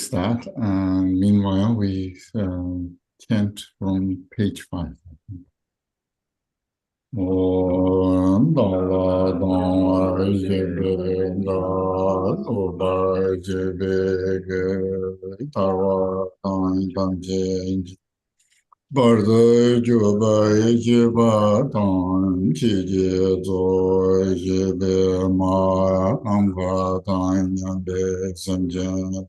start. Meanwhile, we chant from page 5. Om Dala Dala Jebe Da Uba Jebe Ge Tawa Tan Tan Je Barda Juba Jeba Tan Chi Je Zo Jebe Ma Amba Tan Yambe Sanjana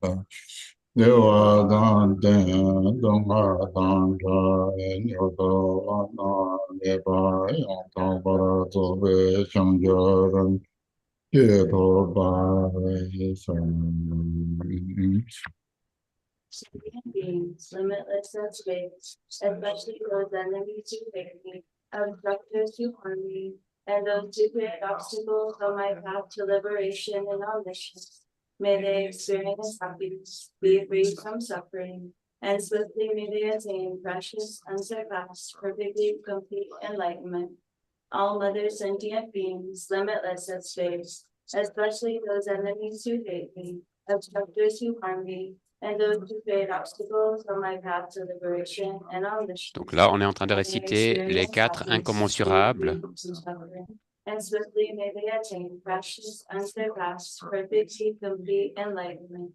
Dewa Dan Den Donga Dan Ra Nyodo Na Neba Yang Tang Bara Zobe Shangjaran Kyeto Ba San. Sentient beings, limitless in space, especially those enemies who hate me, obstructors who harm me, and those who create obstacles on my path to liberation and omniscience. May they experience happiness, be free from suffering, and swiftly may they attain precious, unsurpassed, perfectly complete enlightenment. All other sentient beings, limitless in space, especially those enemies who hate me, obstructors who harm me, and those who create obstacles on my path to liberation and omniscience. Donc là, on est en train de réciter les 4 incommensurables. And swiftly may they attain precious, unsurpassed, perfectly complete enlightenment.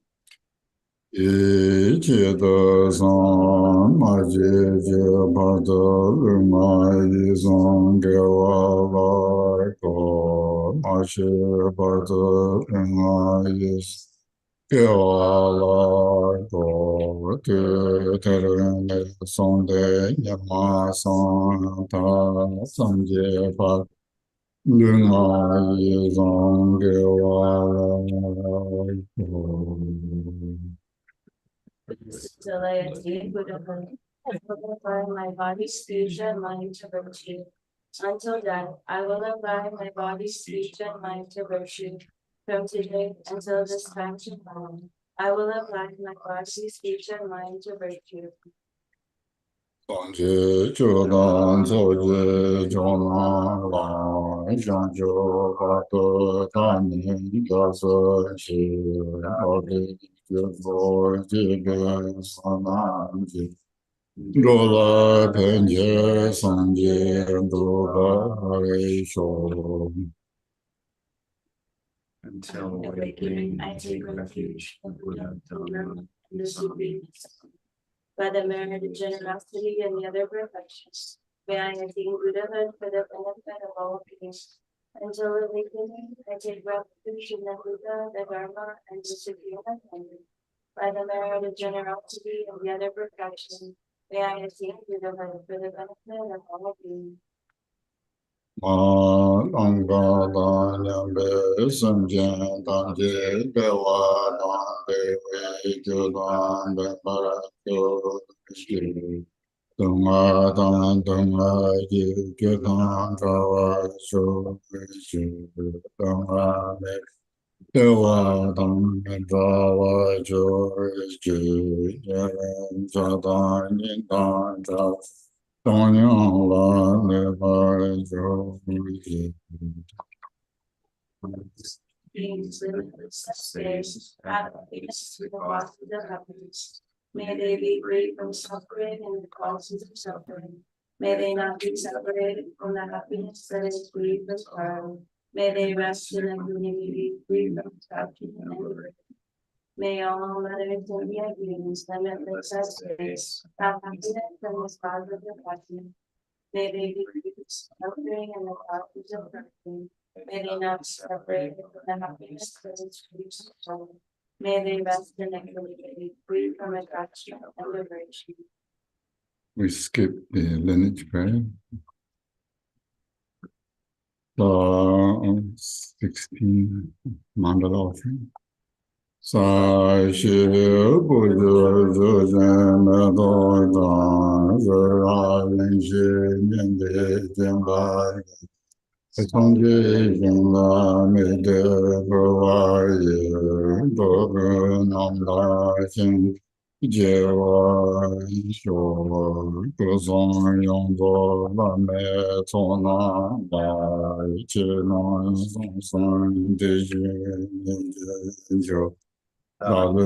Till I attain Buddhahood, I will apply my body, speech, and mind to virtue. Until then, I will apply my body, speech, and mind to virtue. From today until this time to come, I will apply my body, speech, and mind to virtue. Until Awakening, I take refuge in Buddha, Dharma, and the Supreme Mystery. By the merit of generosity and the other perfections, may I attain Buddhahood for the benefit of all beings. Until awakening, I take refuge in the Buddha, the Dharma, and the Supreme Mystery. By the merit of generosity and the other perfections, may I attain Buddhahood for the benefit of all beings. Beings limitless space, happiness with the bosses of happiness. May they be free from suffering and the causes of suffering. May they not be separated from the happiness that is free from sorrow. May they rest in equanimity, free from attachment and anger. May all other sentient beings limitless space, have happiness and the cause of depression. May they be free from suffering and the causes of suffering. May they not be separated from the happiness that is free from sorrow. May they rest in equanimity, free from attachment and liberation. We skip the lineage prayer. 16 mandala offering. Sa shi bu ju ju zhen me do dan zhe ra len shi nian de jian ba tong ji jing la me de ge wa ye do ge nam la xin jie wa xiu ge zong yong zuo la me zuo na ba qi na zong san de ji nian de jiu Around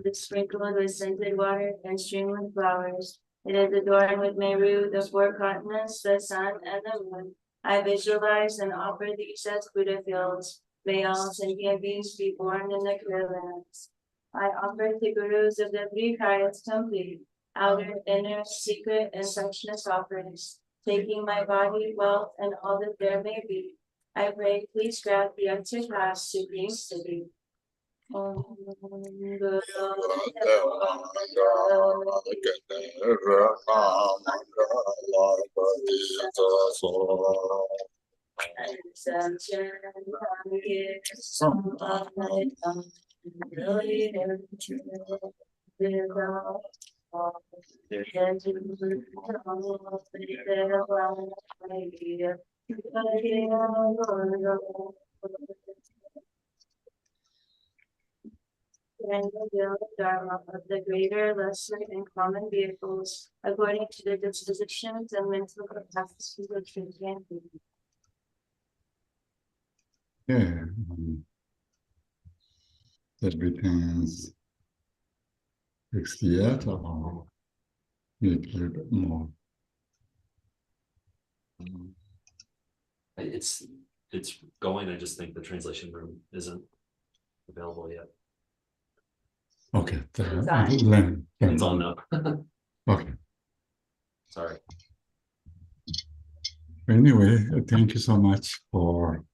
is sprinkled with scented water and strewn with flowers. It is adorned with Meru, the four continents, the sun, and the moon. I visualize and offer these as Buddha fields. May all sentient beings be born in the clear lands. I offer to gurus of the three kayas complete, outer, inner, secret, and suchness offerings, taking my body, wealth, and all that there may be. I pray, please grant the unsurpassed supreme city. And the Dharma of the greater, lesser, and common vehicles, according to the dispositions and mental capacities of sentient beings. Yeah, that becomes 68 or maybe a little bit more. It's going. I just think the translation room isn't available yet. Okay, It's on now. Okay. Sorry. Anyway, thank you so much for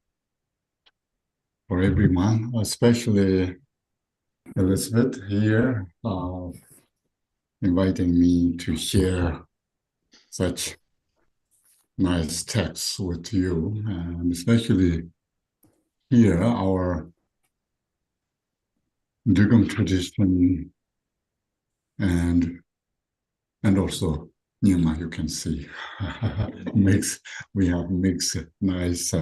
everyone, especially Elizabeth here, inviting me to share such nice texts with you, and especially here, our Dugam tradition, and also Nyuma, you can see we have mixed nice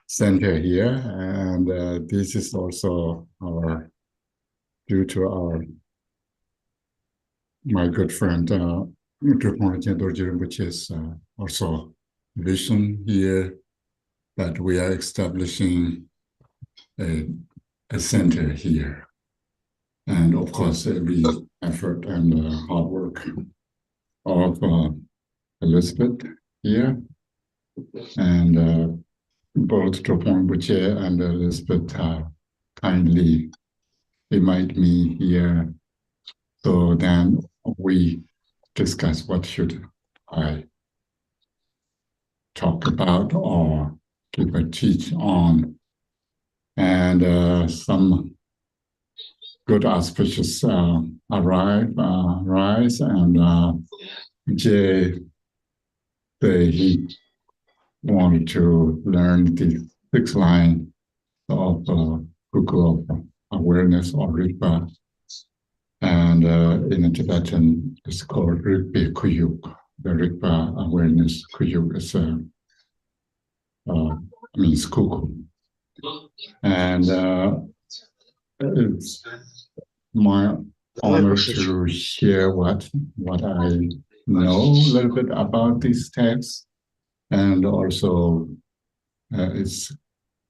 center here, and this is also due to my good friend Rinpoche's also vision here that we are establishing a center here, and of course every effort and hard work of Elizabeth here, and both Dropon Buche and Elizabeth kindly invite me here, so then we discuss what should I talk about or give a teach on, and some good auspicious rise, and Jay, he wanted to learn the 6 line of Cuckoo of awareness, or Rigpa, and in Tibetan it's called Rigpa Kuyuk. The Rigpa awareness Kuyuk is means cuckoo, and it's my honor to share what I know a little bit about these texts, and also it's a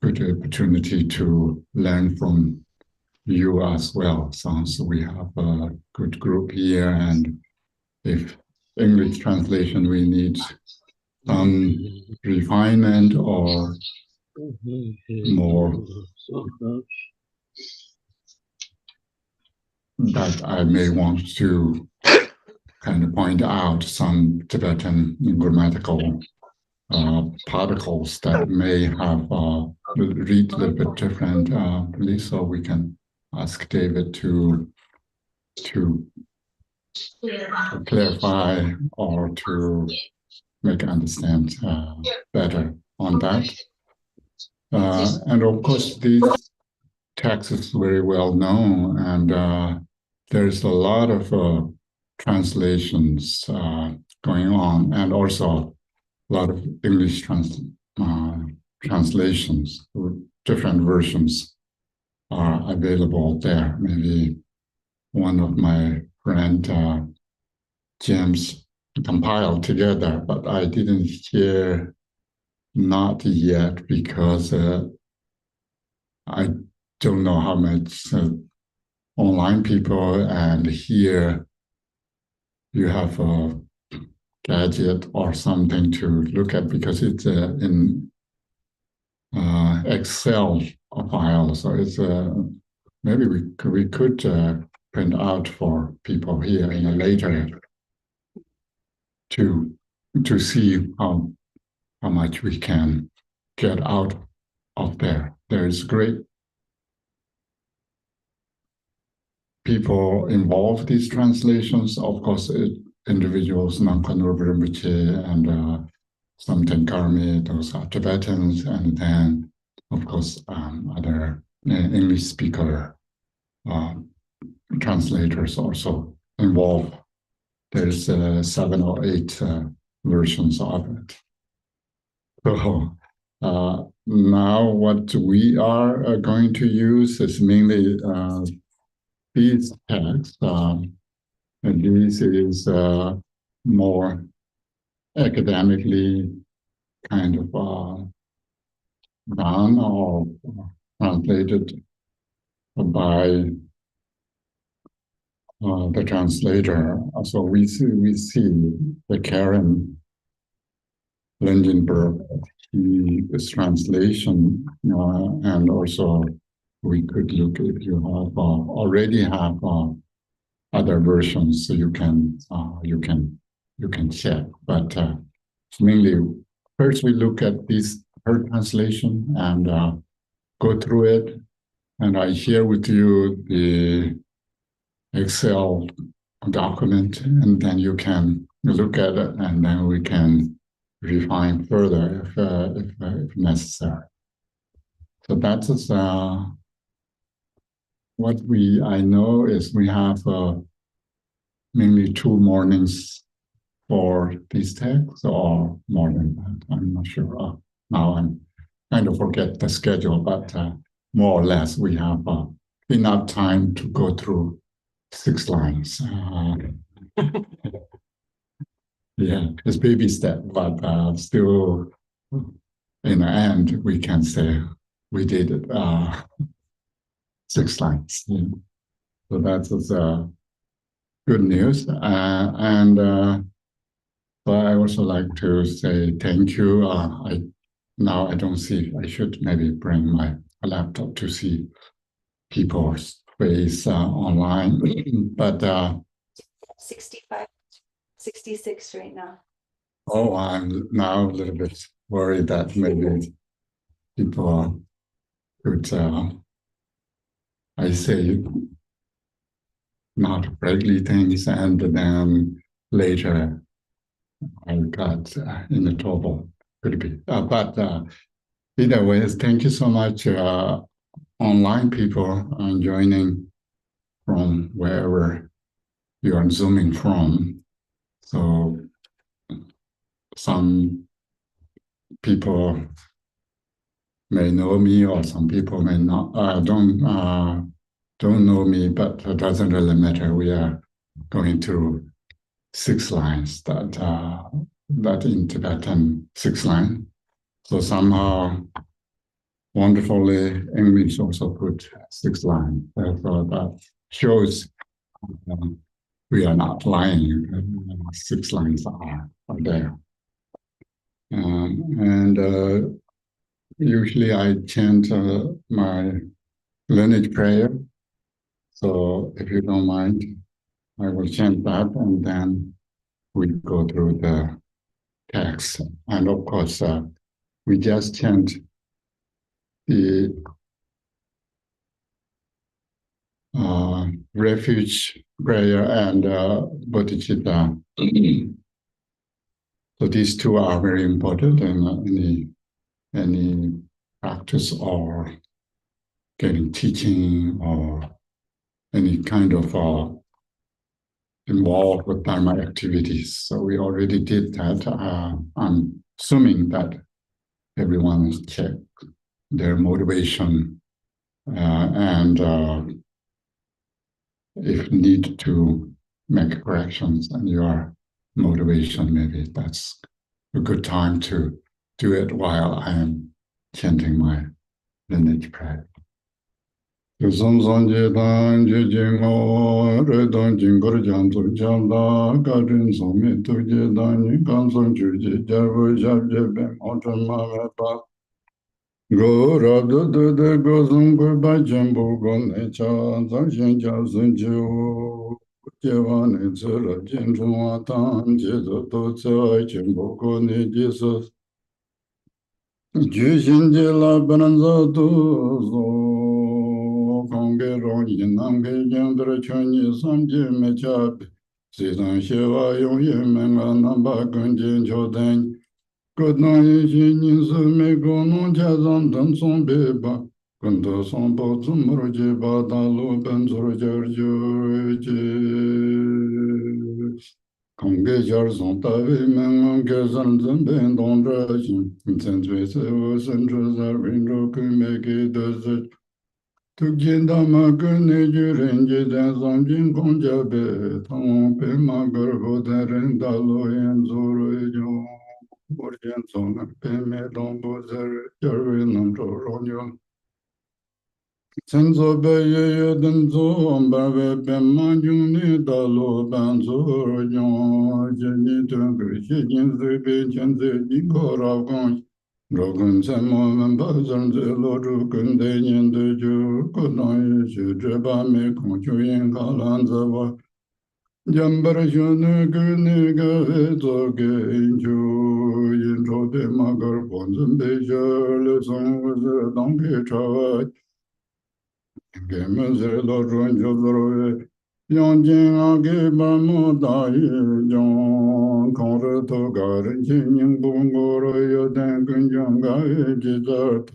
good opportunity to learn from you as well. So we have a good group here, and if English translation we need some refinement or more that I may want to kind of point out some Tibetan grammatical particles that may have read a little bit differently, so we can ask David to clarify or to make understand better on that. And of course, these texts is very well known, and there's a lot of translations going on, and also a lot of English translations. Different versions are available there. Maybe one of my friend gems compiled together, but I didn't share not yet because I don't know how much online people, and here you have a gadget or something to look at because it's in Excel file, so it's maybe we could print out for people here in a later to see how much we can get out of there. There's great people involved these translations. Of course, individuals, Namkhanur Rinpoche, and some Tenkarmi, those are Tibetans, and then, of course, other English speaker translators also involved. There's 7 or 8 versions of it. So now what we are going to use is mainly these texts. And this is more academically kind of done or translated by the translator. So we see the Karen Lindenberg, his translation, and also we could look if you have already have other versions, so you can check. But mainly, first we look at this her translation and go through it, and I share with you the Excel document, and then you can look at it, and then we can refine further if necessary. So that is what I know is we have mainly 2 mornings for these texts, or more than that. I'm not sure. Now I'm kind of forget the schedule, but more or less we have enough time to go through 6 lines. Yeah, it's baby step, but still, in the end, we can say we did it 6 lines. Yeah. So that's good news. And so I also like to say thank you. Now I don't see. I should maybe bring my laptop to see people's face online, but 65, 66 right now. oh, I'm now a little bit worried that maybe people could, I say, not correctly things, and then later I got in the trouble. Could be, but either way, thank you so much, online people joining from wherever you are zooming from. So some people may know me, or some people may not. Don't know me, but it doesn't really matter. We are going through 6 lines that in Tibetan 6 line. So somehow, wonderfully, English also put 6 line. So that shows we are not lying. 6 lines are there. And usually I chant my lineage prayer. So if you don't mind, I will chant that, and then we go through the text. And of course, we just chant the refuge prayer and bodhicitta. So these 2 are very important in any practice or getting teaching or any kind of involved with Dharma activities. So we already did that. I'm assuming that everyone checked their motivation and if need to make corrections and your motivation, maybe that's a good time to do it while I am chanting my lineage prayer. Go rado de go zung go ba jembo go ne cha zang xian jia zun jiu jie wan ne zi le jin zhong wa tan jie zi do zi ai jembo go ne ji si ju xin jie la ben zi du zo gong ge rong yin nam ge jian de chen yi sam jie me cha bi si zang xie wa yong yi men ga nam ba gen jin qiu den Good night, in the Megono Jazan Dan Son Beba, Gundo Son Bozum Rojeba, Dalo Benzor Giorgio, Conge Jarzon Tavi Mengon Gazan Ben Don Rajin, Vincent Vese, Central Zarvin Kumeki Desert. To Gindama Gune Jurenji Dazan Jin Konjabe, Tom Pe Magar Hodaren Dalo and Zoro. Borjan Zona Peme Dombo Zer Jervin and Ronyo Senzo Beye Denzo Ambave Bema Juni Dalo Banzo Ronyo Jenny Tungu Shijin Zibi Jenzi Diko Ragon Rogan Samo Membazan Zelo Rukun Denyen de Ju Konoy Shijaba Me Konchuyen Kalanzava Jambarashana Gurniga Zoge Inju Yinjo de Magar Bonzan Beja Leson was a donkey chawat Gamer Lodron Jodro Yonjin Agi Bamu Dai Jon Conra Togar Jin Bungoro Yodan Gunjanga Jizart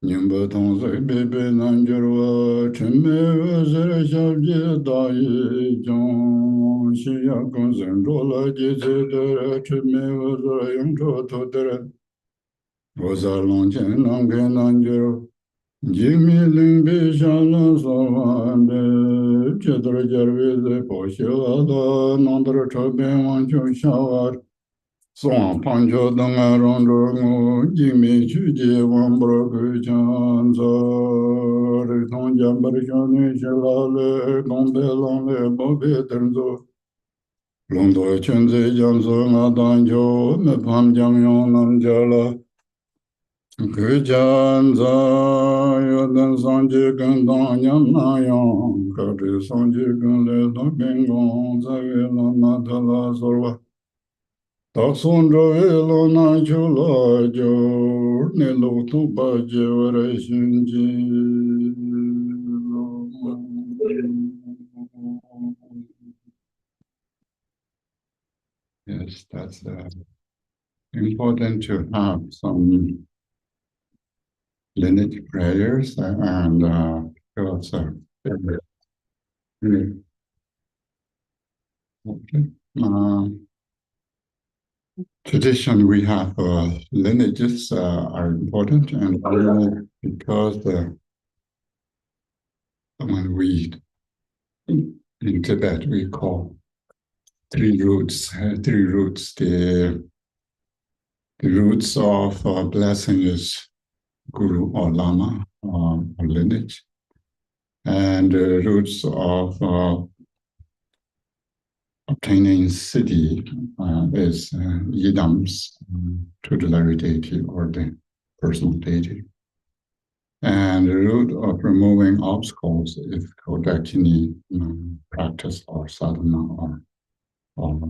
Nimba Tonsa Bebe Nanjarwa Chime Zera Shabji Dai Jon Shia Gonzen Rola Jizera Chime Zera Yungcho Todera Rosa Lonchen Namge Nanjaro Jimmy Limbi Shala Savande Chedra Jarvize Poshila Nandra Chobe Wancho Shawar Song Pancho Danga Rondo Jimmy Chuji Wambro Kuchanza Riton Jambarishani Shalale Gombe Longle Bobe Tenzo Londo Chenze Janzo Nadanjo Mepam Jamyon Nanjala Kuchanza Yodan Sanji Gandan Yamnayon Kati Sanji Gunle Dobengon Zavila Natala Sorwa Taksondro elo na chula jo nelo tu baje vare shinji. Yes, that's important to have some lineage prayers and also. Okay. Tradition, we have lineages are important, and because when we in Tibet we call three roots. The roots of blessing is guru or lama or lineage, and the roots of obtaining siddhi is yidams, tutelary deity or the personal deity. And the root of removing obstacles is kodakini practice or sadhana or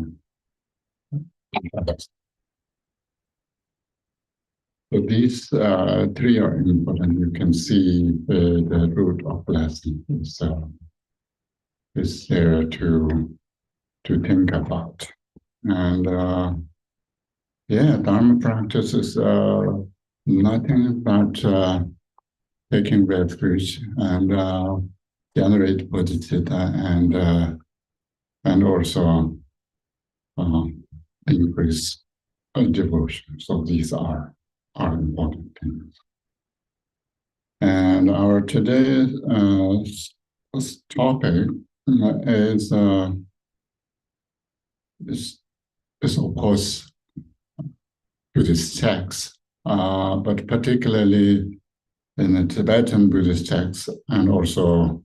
so these three are important. You can see the root of blessing is there to think about. And Dharma practice is nothing but taking refuge and generate bodhicitta and also increase devotion. So these are important things. And our today's topic is is of course Buddhist texts, but particularly in the Tibetan Buddhist texts, and also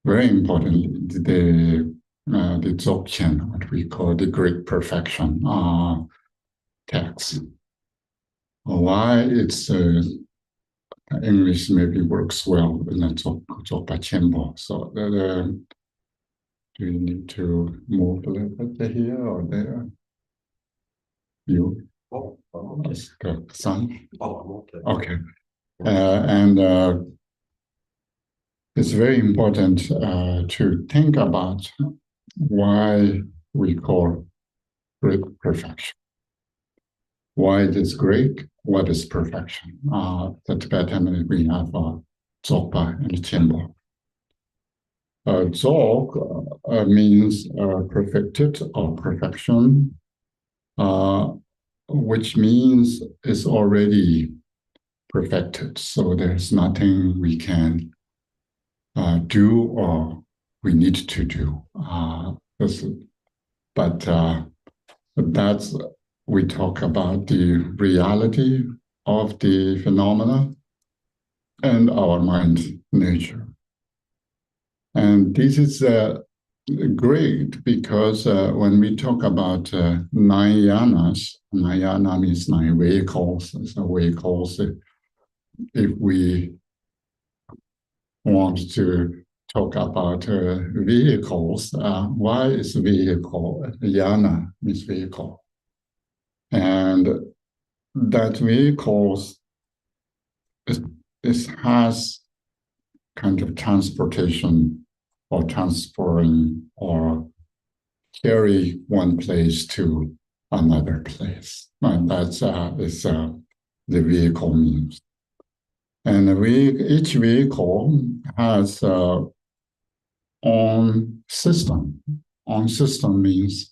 very important, the Dzogchen, what we call the Great Perfection text. Why it's English maybe works well in the Dzogpa Khenpo. So do you need to move a little bit here or there? You? Yes, good. Son? Okay. And it's very important to think about why we call great perfection. Why it is great? What is perfection? The Tibetan, we have Dzogpa and Khenpo. Dzog means perfected or perfection, which means it's already perfected. So there's nothing we can do or we need to do. But that's, we talk about the reality of the phenomena and our mind nature. And this is great because when we talk about nine yanas, nine yana means nine vehicles. So vehicles, if we want to talk about vehicles, why is vehicle? Yana means vehicle. And that vehicles has kind of transportation or transferring or carry one place to another place. And that's is the vehicle means. And each vehicle has own system. Own system means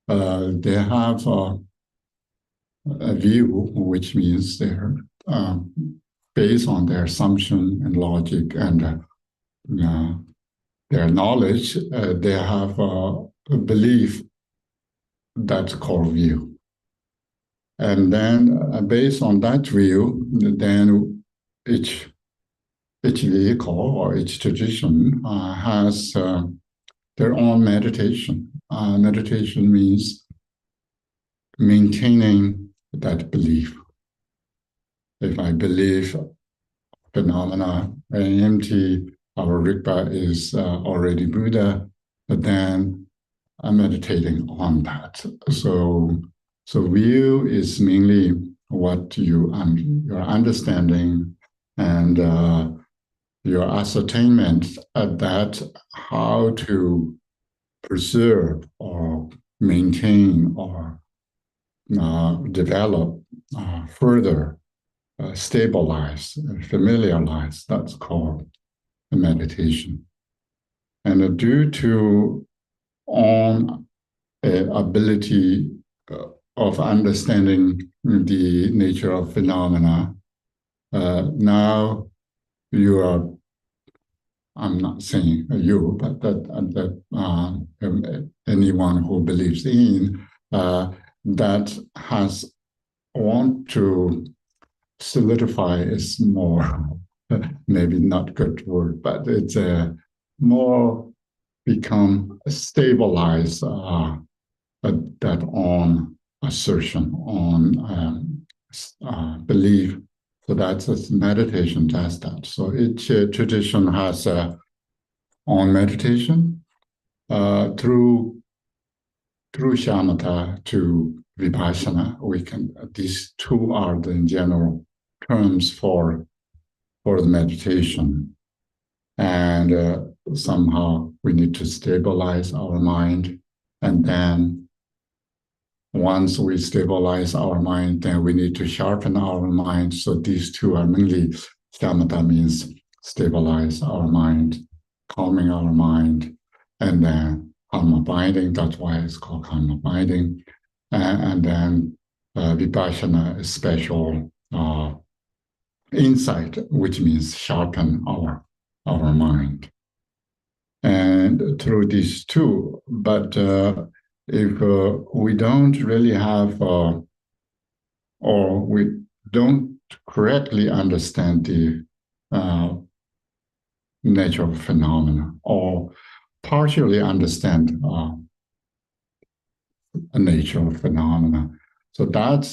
they have a view, which means they're based on their assumption and logic and their knowledge, they have a belief that's called view. And then based on that view, then each vehicle or each tradition has their own meditation. Meditation means maintaining that belief. If I believe phenomena are empty, our Rigpa is already Buddha, but then I'm meditating on that. So view is mainly what your understanding and your ascertainment that how to preserve or maintain or develop further, stabilize, familiarize. That's called meditation. And due to own ability of understanding the nature of phenomena, now you are, I'm not saying you, but anyone who believes in that has want to solidify is more, maybe not good word, but it's a more become stabilized that on assertion, on belief. So that's a meditation does that. So each tradition has on meditation through shamatha to vipassana. We can these two are the general terms for the meditation, and somehow we need to stabilize our mind, and then once we stabilize our mind, then we need to sharpen our mind. So these two are mainly shamatha means stabilize our mind, calming our mind, and then karma binding. That's why it's called karma binding. And then vipassana is special insight, which means sharpen our mind. and through these two. But if we don't really have, or we don't correctly understand the nature of phenomena, or partially understand the nature of phenomena, so that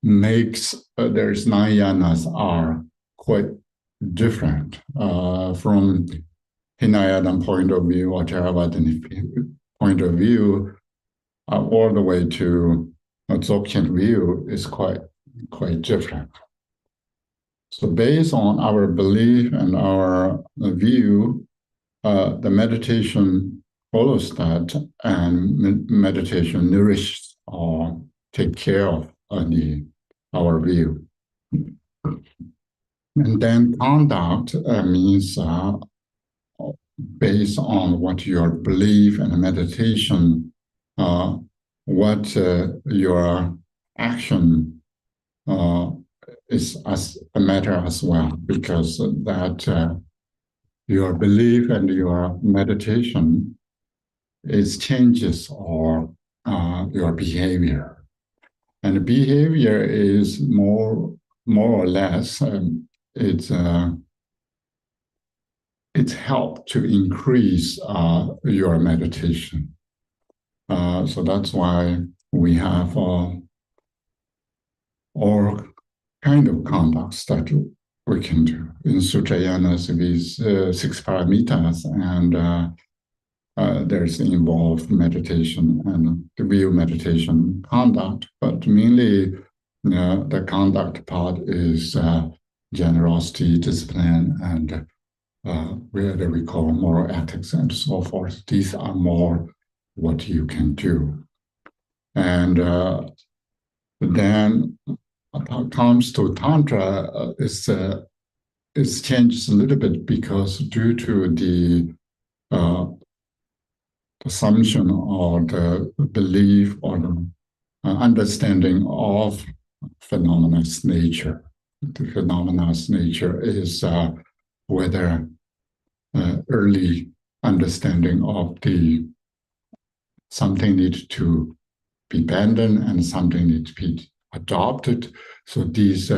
makes there's nine yanas are quite different from Hinayadan point of view or Theravada point of view, all the way to a Dzogchen view is quite different. So based on our belief and our view, the meditation follows that, and meditation nourishes or take care of our view. And then conduct means based on what your belief and meditation, what your action is as a matter as well, because that your belief and your meditation is changes or your behavior. And behavior is more or less it's helped to increase your meditation. So that's why we have all kind of conducts that we can do. In Sutrayanas, with 6 paramitas, and there's involved meditation and the view meditation conduct, but mainly the conduct part is generosity, discipline, and whether we call moral ethics and so forth. These are more what you can do. And then when it comes to Tantra, it's changed a little bit because due to the assumption or the belief or the understanding of phenomena's nature. The phenomena's nature is whether early understanding of the something needs to be abandoned and something needs to be adopted. So these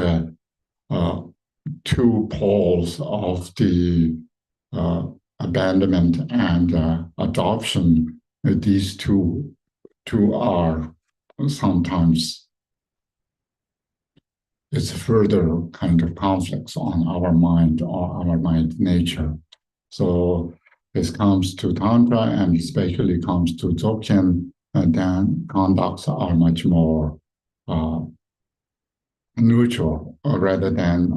two poles of the abandonment and adoption, these two are sometimes it's further kind of conflicts on our mind or our mind nature. So this comes to Tantra and especially comes to Dzogchen, and then conducts are much more neutral rather than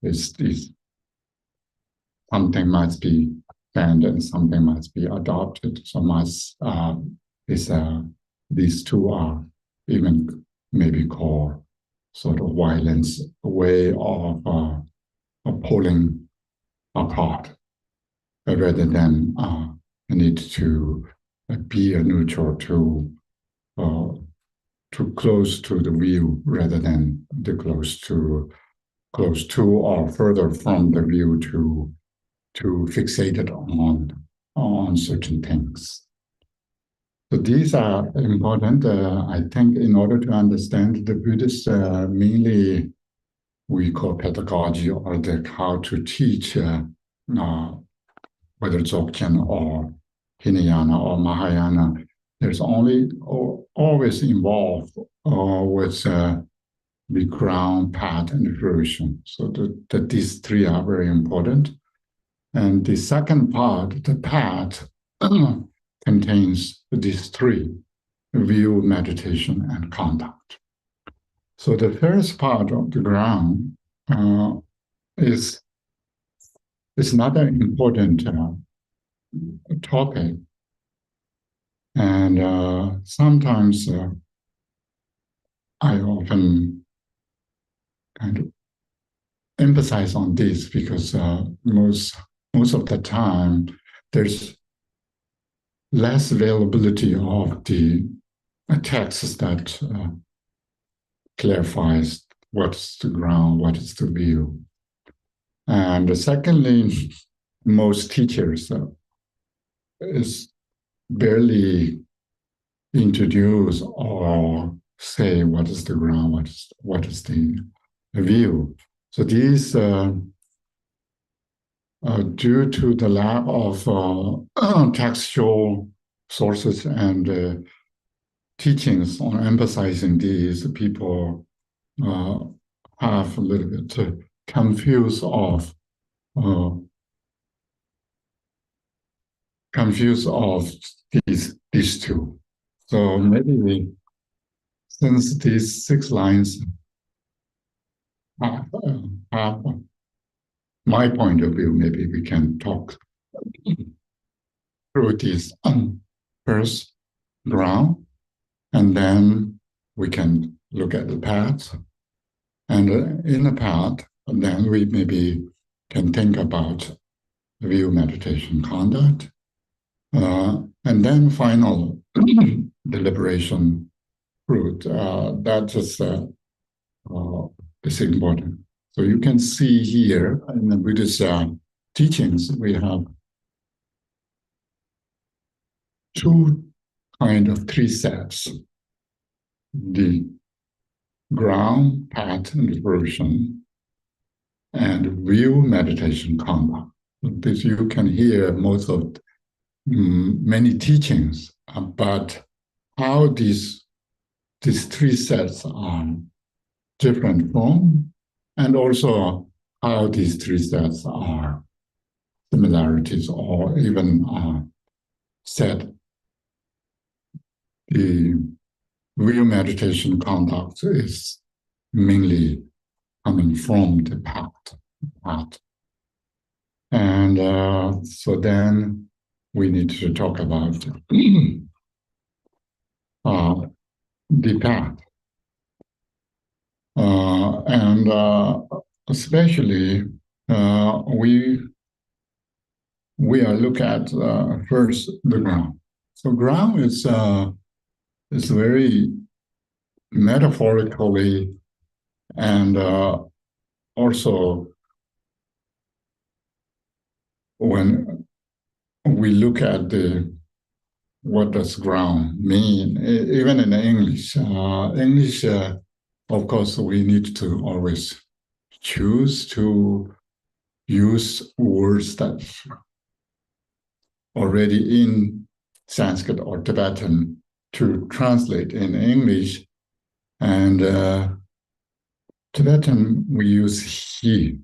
it's something must be banned and something must be adopted. So these two are even maybe called sort of violence way of pulling apart rather than need to be a neutral to close to the view rather than the close to or further from the view to fixated on certain things. So these are important. I think in order to understand the Buddhist, mainly we call pedagogy or how to teach, whether Dzogchen or Hinayana or Mahayana, there's always involved with the ground, path, and fruition. So that these three are very important. And the second part, the path, contains these three: view, meditation, and conduct. So the first part of the ground is another important topic. And sometimes I often kind of emphasize on this because most of the time there's less availability of the texts that clarifies what's the ground, what is the view. And secondly, most teachers is barely introduce or say what is the ground, what is the view. So these, due to the lack of textual sources and teachings on emphasizing these, people have a little bit confused of uh, these two. So maybe since these 6 lines have my point of view, maybe we can talk through this first ground, and then we can look at the path. And in the path, then we maybe can think about view meditation conduct. And then final deliberation fruit. That is important. So you can see here in the Buddhist teachings, we have 3 steps: the ground, path, and deliberation, and view meditation conduct. This you can hear most of many teachings about how these 3 sets are different from, and also how these 3 sets are similarities, or even said the real meditation conduct is mainly coming from the path. And so then we need to talk about the path. And especially we are look at first the ground. So ground is very metaphorically and also when we look at what does ground mean, even in English. English, of course, we need to always choose to use words that already in Sanskrit or Tibetan to translate in English. And Tibetan, we use he.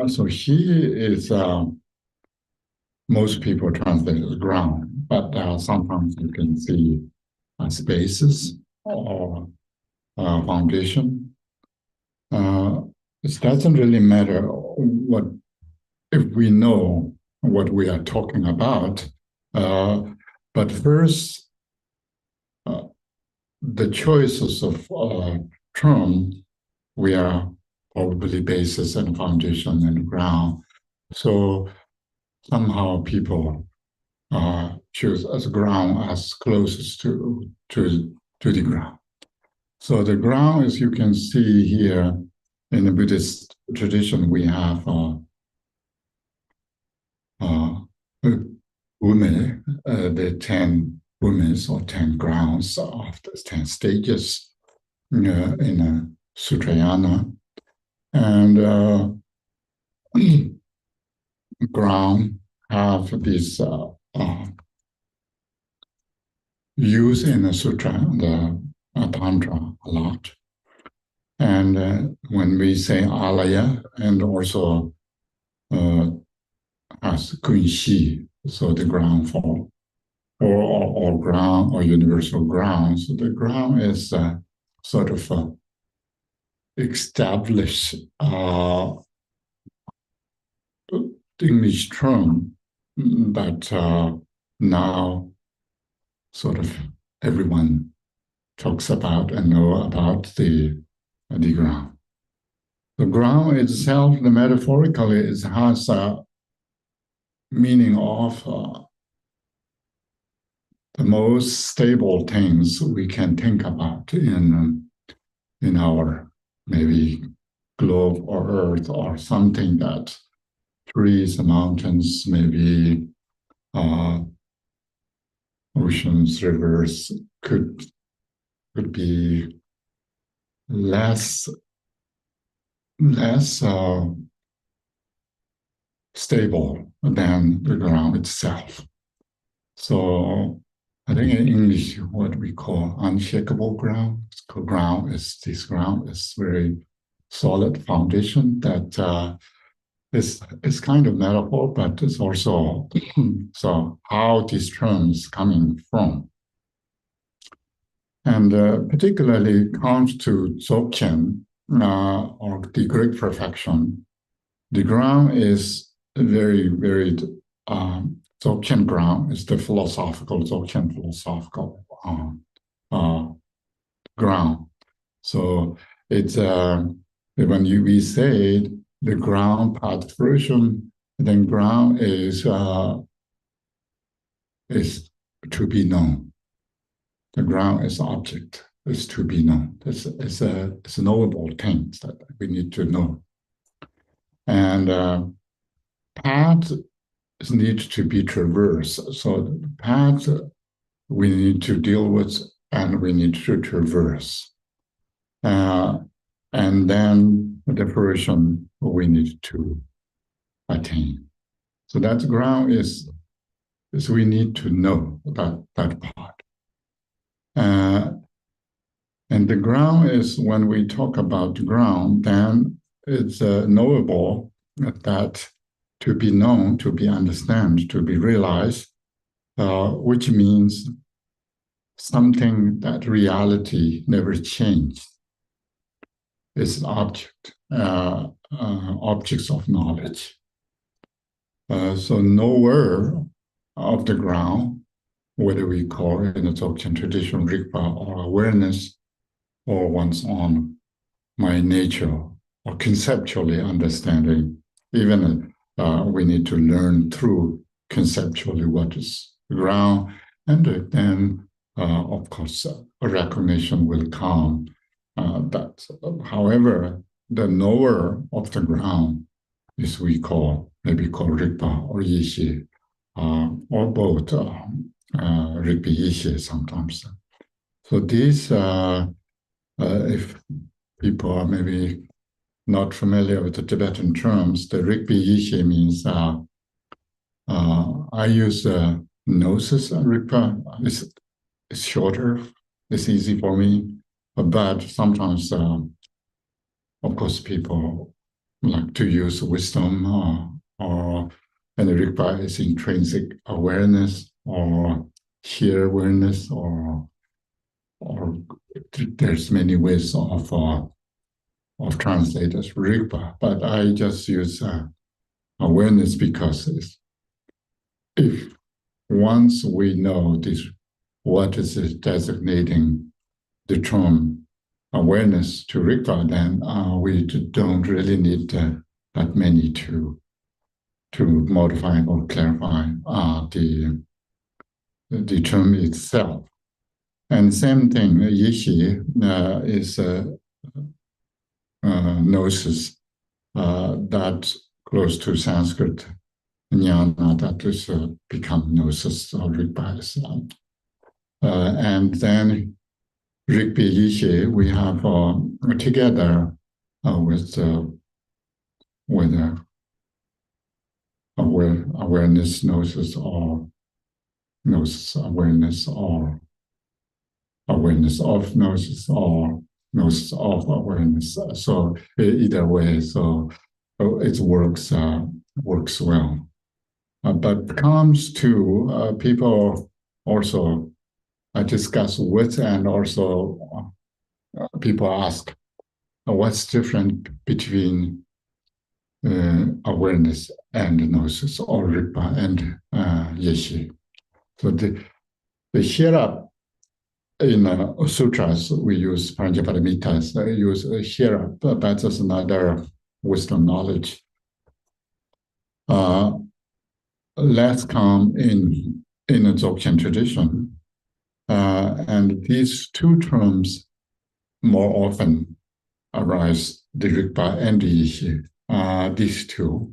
So he is, most people translate as ground, but sometimes you can see spaces or foundation. It doesn't really matter if we know what we are talking about. But first, the choices of term, we are probably basis and foundation and ground. So somehow people choose as ground as closest to the ground. So the ground, as you can see here in the Buddhist tradition, we have ume, the 10 umes or 10 grounds of the 10 stages in a Sutrayana. And ground have this use in the sutra, the tantra a lot. And when we say alaya, and also as kunxi, so the ground for or ground or universal ground. So the ground is sort of established English term that now sort of everyone talks about and know about the ground. The ground itself, the metaphorically, it has a meaning of the most stable things we can think about in our maybe globe or earth, or something that trees, mountains, maybe oceans, rivers could be less stable than the ground itself. So I think in English, what we call unshakable ground. This ground is very solid foundation that is kind of metaphor, but it's also so how these terms coming from. And particularly comes to Dzogchen or the Greek perfection. The ground is very, very Dzogchen ground is the Dzogchen philosophical ground. So it's when we say the ground path fruition, then ground is to be known. The ground is object, is to be known. It's a knowable thing that we need to know. And paths need to be traversed. So the paths we need to deal with and we need to traverse. And then the fruition we need to attain. So that ground is we need to know that part. And the ground is, when we talk about the ground, then it's knowable that to be known, to be understood, to be realized, which means something that reality never changed. It's objects of knowledge. So nowhere of the ground, whether we call it in the Dzogchen tradition Rigpa or awareness, or one's own my nature, or conceptually understanding, even we need to learn through conceptually what is ground, and then of course a recognition will come that however the knower of the ground is maybe call Rigpa or Yeshi, or both Rigpa Yeshi sometimes. So these if people are maybe not familiar with the Tibetan terms, the Rigpa Yeshi means I use gnosis Rigpa. It's shorter, it's easy for me, but sometimes, of course, people like to use wisdom and the Rigpa is intrinsic awareness or sheer awareness or there's many ways of translate as Rigpa, but I just use awareness because if once we know this, what is it designating the term awareness to Rigpa, then we don't really need that many to modify or clarify the term itself. And same thing, Yeshi is gnosis that close to Sanskrit jnana that is become gnosis or Rigpa. And then Rigpa Yeshi we have together with awareness gnosis or gnosis awareness or awareness of gnosis or gnosis of awareness. So either way, so it works well. But comes to people also discuss with, and also people ask what's different between awareness and gnosis or Rigpa and Yeshi. So the Shira in sutras, we use Panchaparamitas, use Shira, but that's another wisdom knowledge. Less come in a Dzogchen tradition. And these two terms more often arise, the Rigpa and the Yeshi, these two.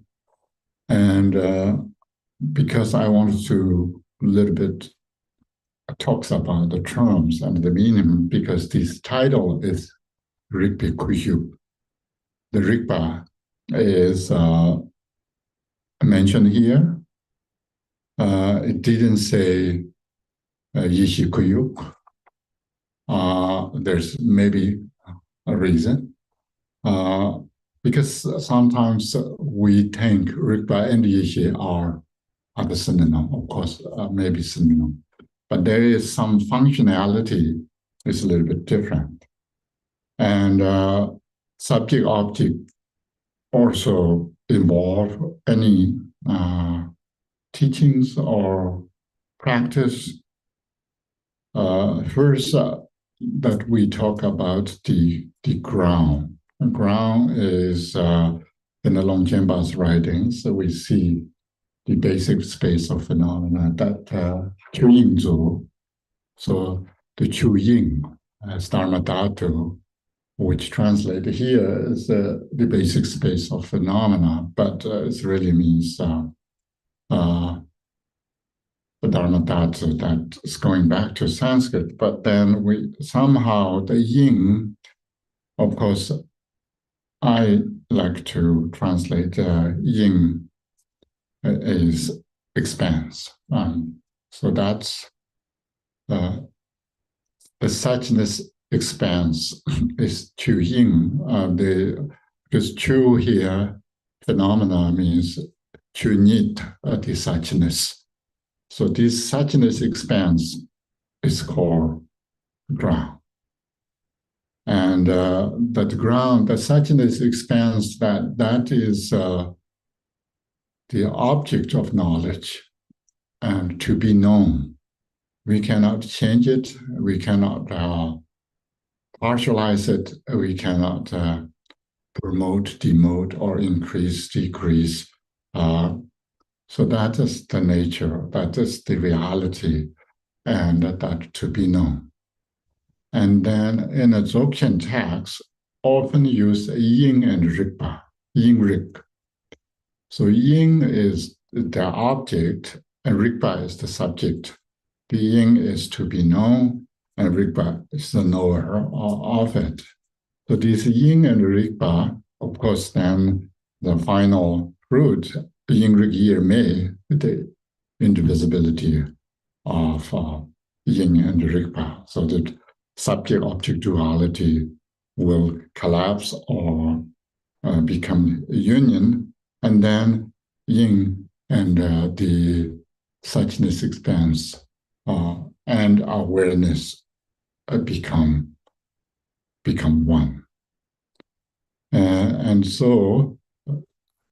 And because I wanted to a little bit talks about the terms and the meaning, because this title is Rigpa Cuckoo. The Rigpa is mentioned here. It didn't say Yeshi Kuyuk. There's maybe a reason. Because sometimes we think Rigpa and Yeshi are the synonym, of course, maybe synonym. But there is some functionality is a little bit different. And subject-object also involve any teachings or practice. First, that we talk about the ground. The ground is in the Longchenpa's writings, so we see the basic space of phenomena that Chu Ying Zu. So the Chu Ying as Dharma Dhatu, which translated here is the basic space of phenomena, but it really means the Dharma Dhatu that is going back to Sanskrit. But then we somehow the Ying, of course, I like to translate Ying is expanse. So that's the suchness expanse is Chu Ying. Because Chu here, phenomena means Chu Nit, the suchness. So this suchness expanse is called ground. And that ground, the suchness expanse, that is the object of knowledge and to be known. We cannot change it. We cannot partialize it. We cannot promote, demote, or increase, decrease. So that is the nature, that is the reality, and that to be known. And then in a Dzogchen text, often use Yin and Rigpa, Yin Rig. So Yin is the object, and Rigpa is the subject. The Yin is to be known, and Rigpa is the knower of it. So this Yin and Rigpa, of course, then the final fruit, Yin Rig Yi Mei, the indivisibility of Yin and Rigpa. So that subject-object duality will collapse or become union, and then Yin and the suchness expanse and awareness become one. And so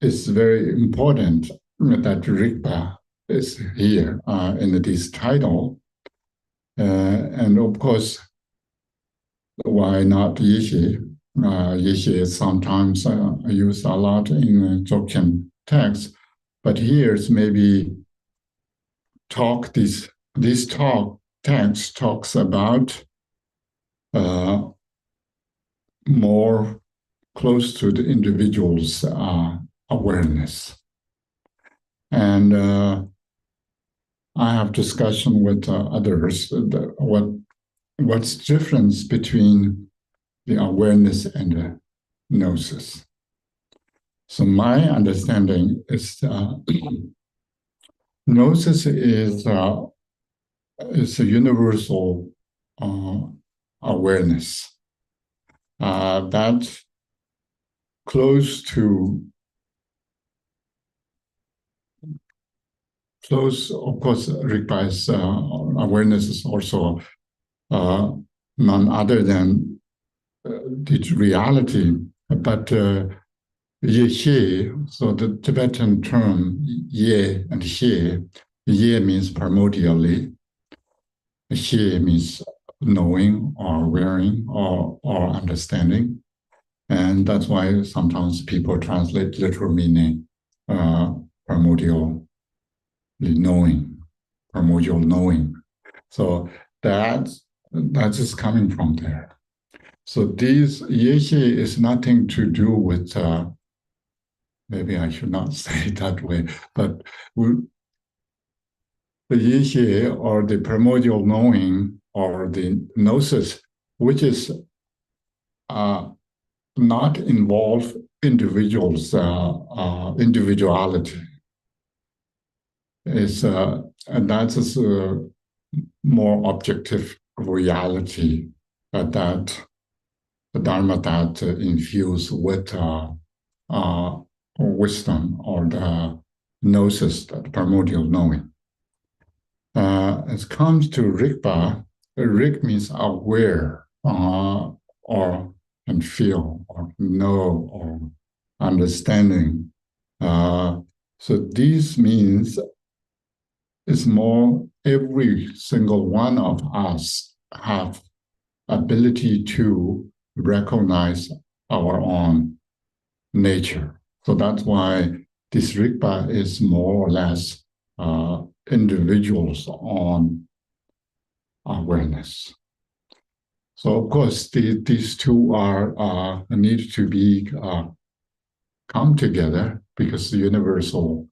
it's very important that Rigpa is here in this title. And of course, why not Yeshi? Yeshi is sometimes used a lot in Dzogchen texts, but here's maybe this talk text talks about more close to the individual's awareness. And I have discussion with others what's the difference between the awareness and the gnosis. So my understanding is gnosis is a universal awareness that close, of course, Rigpa's awareness is also none other than the reality, but Yeshi, so the Tibetan term Ye and Xie, Ye means primordially, Xie means knowing or wearing or understanding. And that's why sometimes people translate literal meaning primordial knowing, primordial knowing. So that is coming from there. So this Yeshi is nothing to do with maybe I should not say it that way, but the Yeshi, or the primordial knowing, or the gnosis, which is not involve individuals' individuality. And that is a more objective reality that the Dharma that infused with wisdom, or the gnosis, the primordial knowing. As it comes to Rigpa, Rig means aware, or and feel, or know, or understanding. So these means it's more every single one of us have ability to recognize our own nature. So that's why this Rigpa is more or less individuals on awareness. So of course these two are need to be come together, because the universal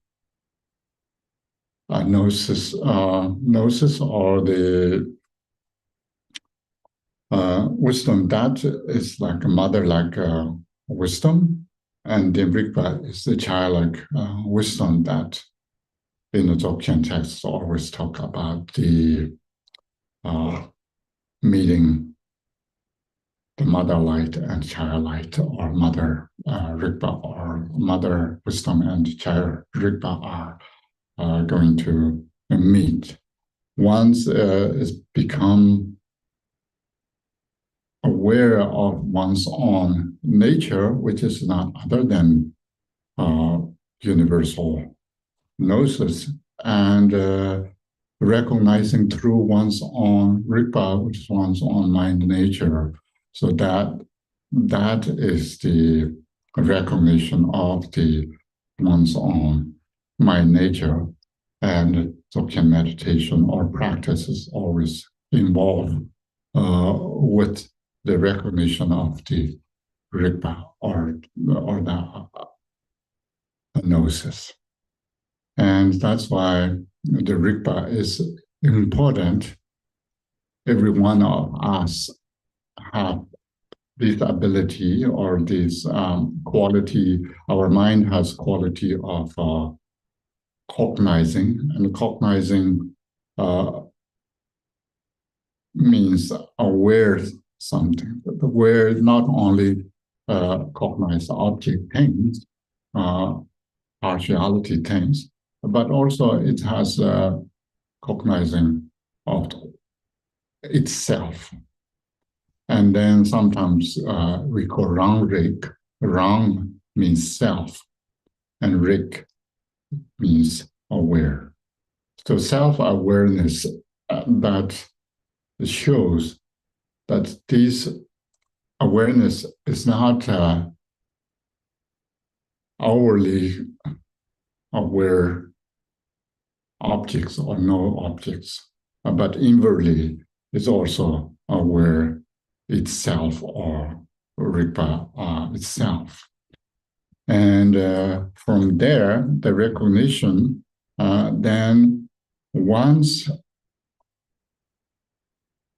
gnosis or the wisdom, that is like a mother, like wisdom, and the Rigpa is the childlike wisdom that in the Dzogchen texts always talk about the meeting the mother light and child light, or mother Rigpa, or mother wisdom and child Rigpa are going to meet. Once it's become aware of one's own nature, which is not other than universal gnosis, and recognizing through one's own Rigpa, which is one's own mind nature. So that is the recognition of the one's own mind nature, and Dzogchen meditation or practices always involved with the recognition of the Rigpa, or the gnosis. And that's why the Rigpa is important. Every one of us have this ability, or this quality. Our mind has quality of cognizing, and cognizing means aware something, where not only cognize object things, partiality things, but also it has cognizing of itself. And then sometimes we call wrong rig. Wrong means self, and rig means aware. So self-awareness that shows that this awareness is not hourly aware objects or no objects, but inwardly is also aware itself, or Rigpa itself. And from there, the recognition, then once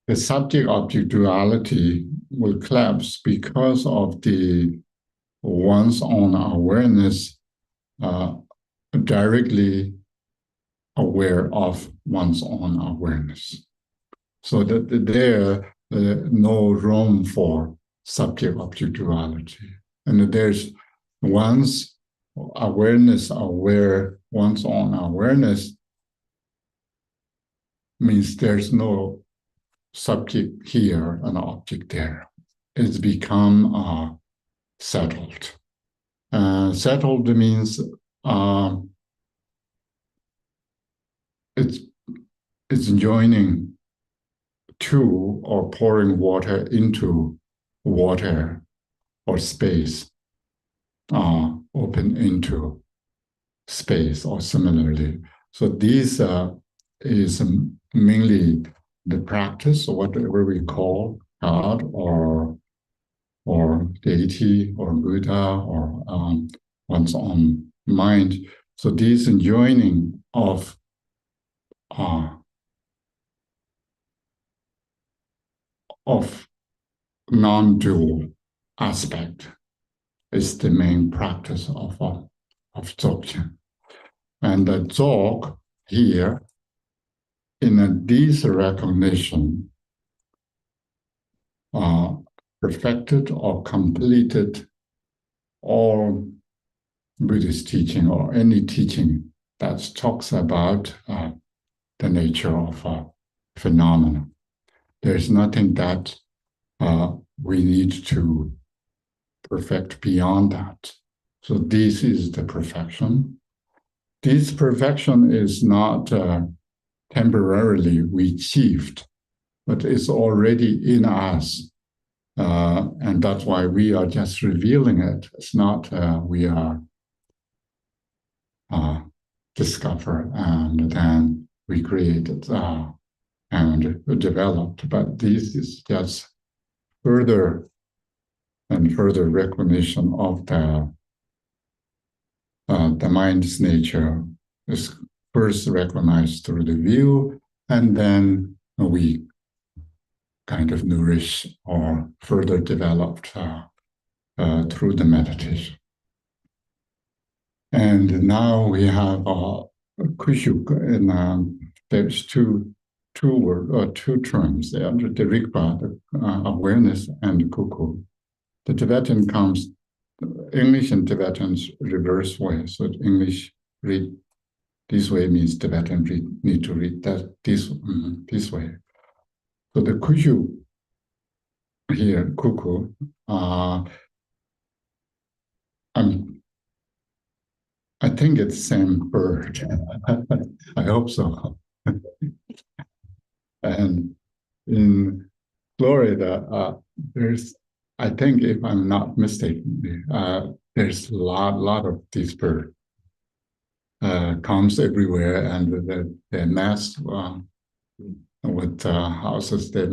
the subject-object duality will collapse, because of the one's own awareness directly aware of one's own awareness. So that there no room for subject-object duality. And there's one's awareness aware, one's own awareness means there's no subject here and object there. It's become settled. Settled means it's joining to, or pouring water into water, or space open into space, or similarly. So these is mainly the practice, or whatever we call God, or deity, or Buddha, or one's own mind. So this joining of non-dual aspect is the main practice of Dzogchen. And the Dzog here, in this recognition, perfected or completed all Buddhist teaching or any teaching that talks about the nature of a phenomenon. There's nothing that we need to perfect beyond that. So this is the perfection. This perfection is not temporarily achieved, but it's already in us. And that's why we are just revealing it. It's not we are discovered and then we created and developed, but this is just further and further recognition of the mind's nature is first recognized through the view, and then we kind of nourish or further developed through the meditation. And now we have Cuckoo, and there's two terms there, the Rigpa, the awareness, and Cuckoo. The Tibetan comes, English and Tibetan's reverse way. So English read this way means Tibetan need to read that this way. So the Cuckoo here, Cuckoo, I think it's the same bird. I hope so. And in Florida, there's, I think if I'm not mistaken, there's a lot of these birds. Comes everywhere, and they nest with houses. They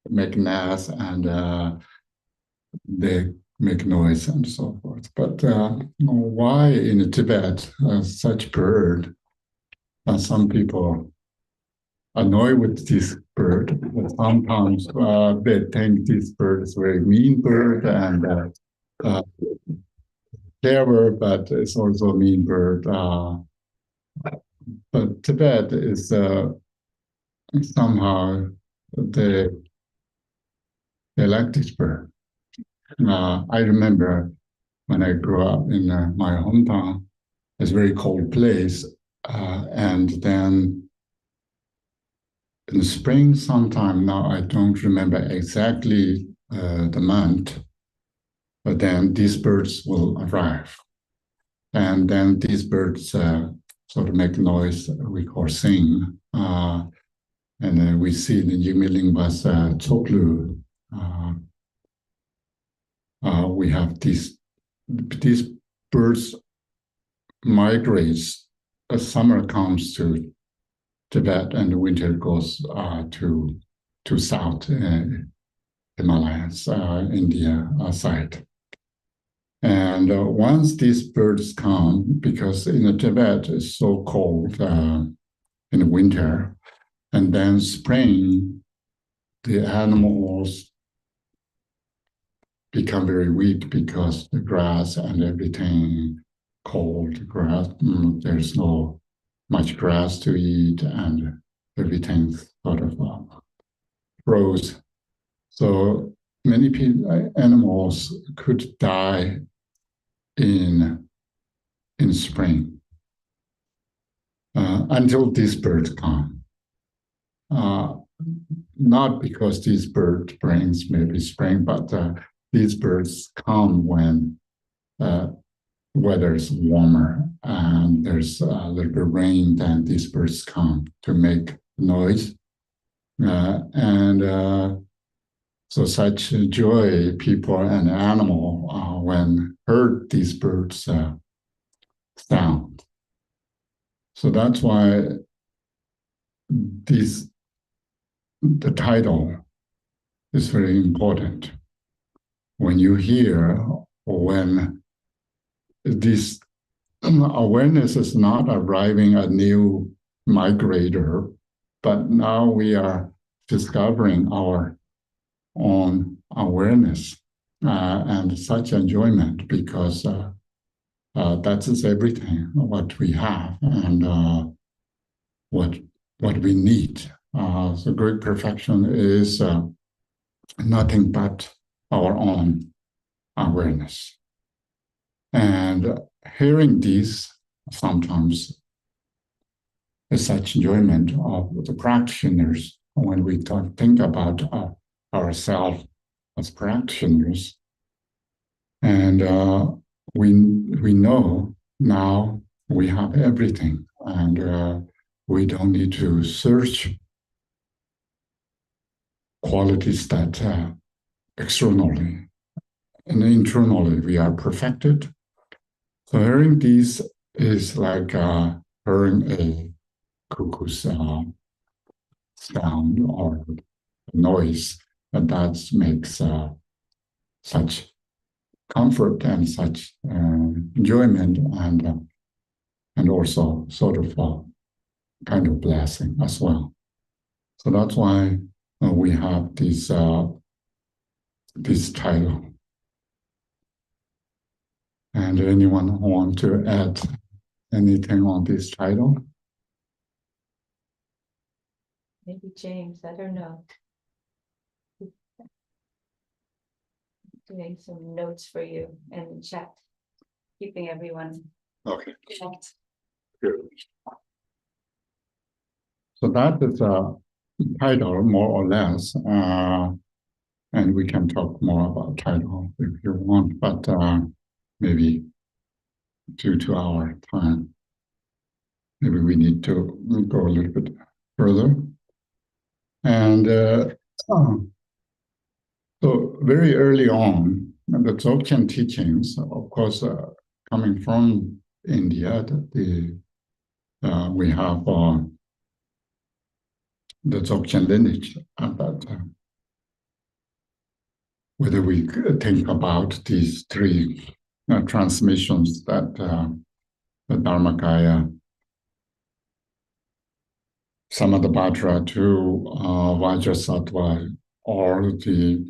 make nests and they make noise and so forth. But why in Tibet such bird? Some people annoyed with this bird. Sometimes they think this bird is a very mean bird and clever, but it's also a mean bird. But Tibet is somehow they like this bird. I remember when I grew up in my hometown, it's a very cold place, and then in the spring sometime, now I don't remember exactly the month, but then these birds will arrive. And then these birds sort of make noise we call sing. And then we see the Yimilingba's Tsoklu. We have these birds migrates. Summer comes to Tibet and winter goes to South Himalayas, India side. And once these birds come, because in Tibet it's so cold in the winter, and then spring, the animals become very weak because the grass and everything cold grass, there's no much grass to eat and everything sort of froze. So many animals could die in spring until these birds come. Not because these birds brings maybe spring, but these birds come when weather is warmer and there's a little bit of rain, then these birds come to make noise. So such joy, people and animal, when heard these birds sound. So that's why the title is very important. When you hear, or when this awareness is not arriving a new migrator, but now we are discovering our own awareness and such enjoyment, because that is everything what we have and what we need. So great perfection is nothing but our own awareness. And hearing this sometimes is such enjoyment of the practitioners when we think about ourselves as practitioners. And we know now we have everything, and we don't need to search qualities that externally and internally we are perfected. So hearing these is like hearing a cuckoo's sound or noise, and that makes such comfort and such enjoyment, and also sort of kind of blessing as well. So that's why we have this title. And anyone want to add anything on this title? Maybe James, I don't know. Doing some notes for you in the chat, keeping everyone Okay. connected. Good. So that is a title, more or less, and we can talk more about title if you want, but maybe due to our time, maybe we need to go a little bit further. And so very early on, the Dzogchen teachings, of course, coming from India, we have the Dzogchen lineage at that time. Whether we think about these three transmissions that the Dharmakaya, Samadapatra to Vajrasattva, or the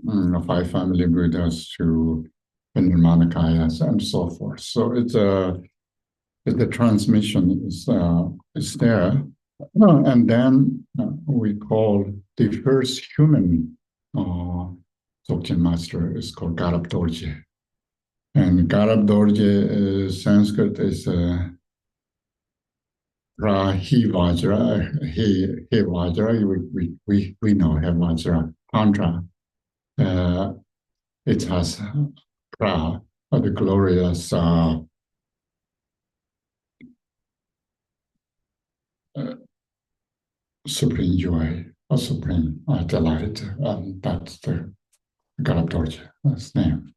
five family Buddhas to the Nirmanakayas and so forth. So it's the transmission is there. And then we call the first human Dzogchen master is called Garab Dorje. And Garab Dorje Sanskrit is He Vajra, He Vajra, we know He Vajra Tantra. It has Pra, the glorious supreme joy or supreme delight. That's the Garab Dorje, that's the name.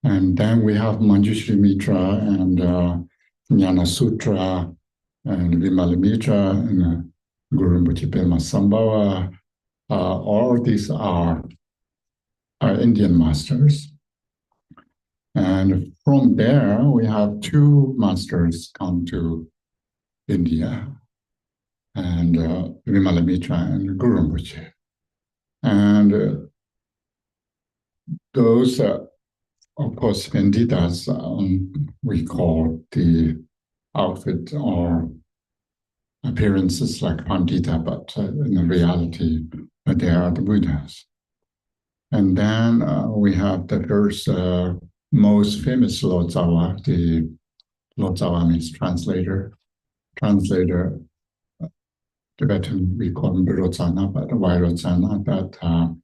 And then we have Manjushri Mitra and Jnana Sutra and Vimalamitra and Guru Rinpoche Pema Sambhava. All these are Indian masters. And from there, we have two masters come to India, and Vimalamitra and Guru Rinpoche. And those, of course, Venditas, we call the outfit or appearances like Pandita, but in reality, they are the Buddhas. And then we have the first most famous Lotsawa. The Lotsawa means translator. Tibetan, we call him Birotsana, but Vairotsana.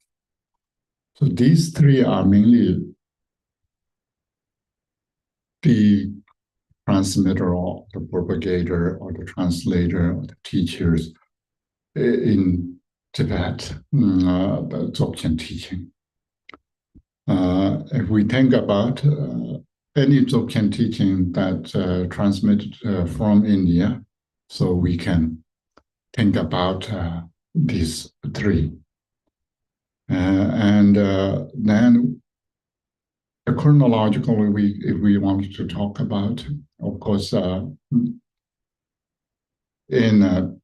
So these three are mainly the transmitter or the propagator or the translator or the teachers in Tibet, the Dzogchen teaching. If we think about any Dzogchen teaching that transmitted from India, so we can think about these three. And then chronologically, if we wanted to talk about, of course, in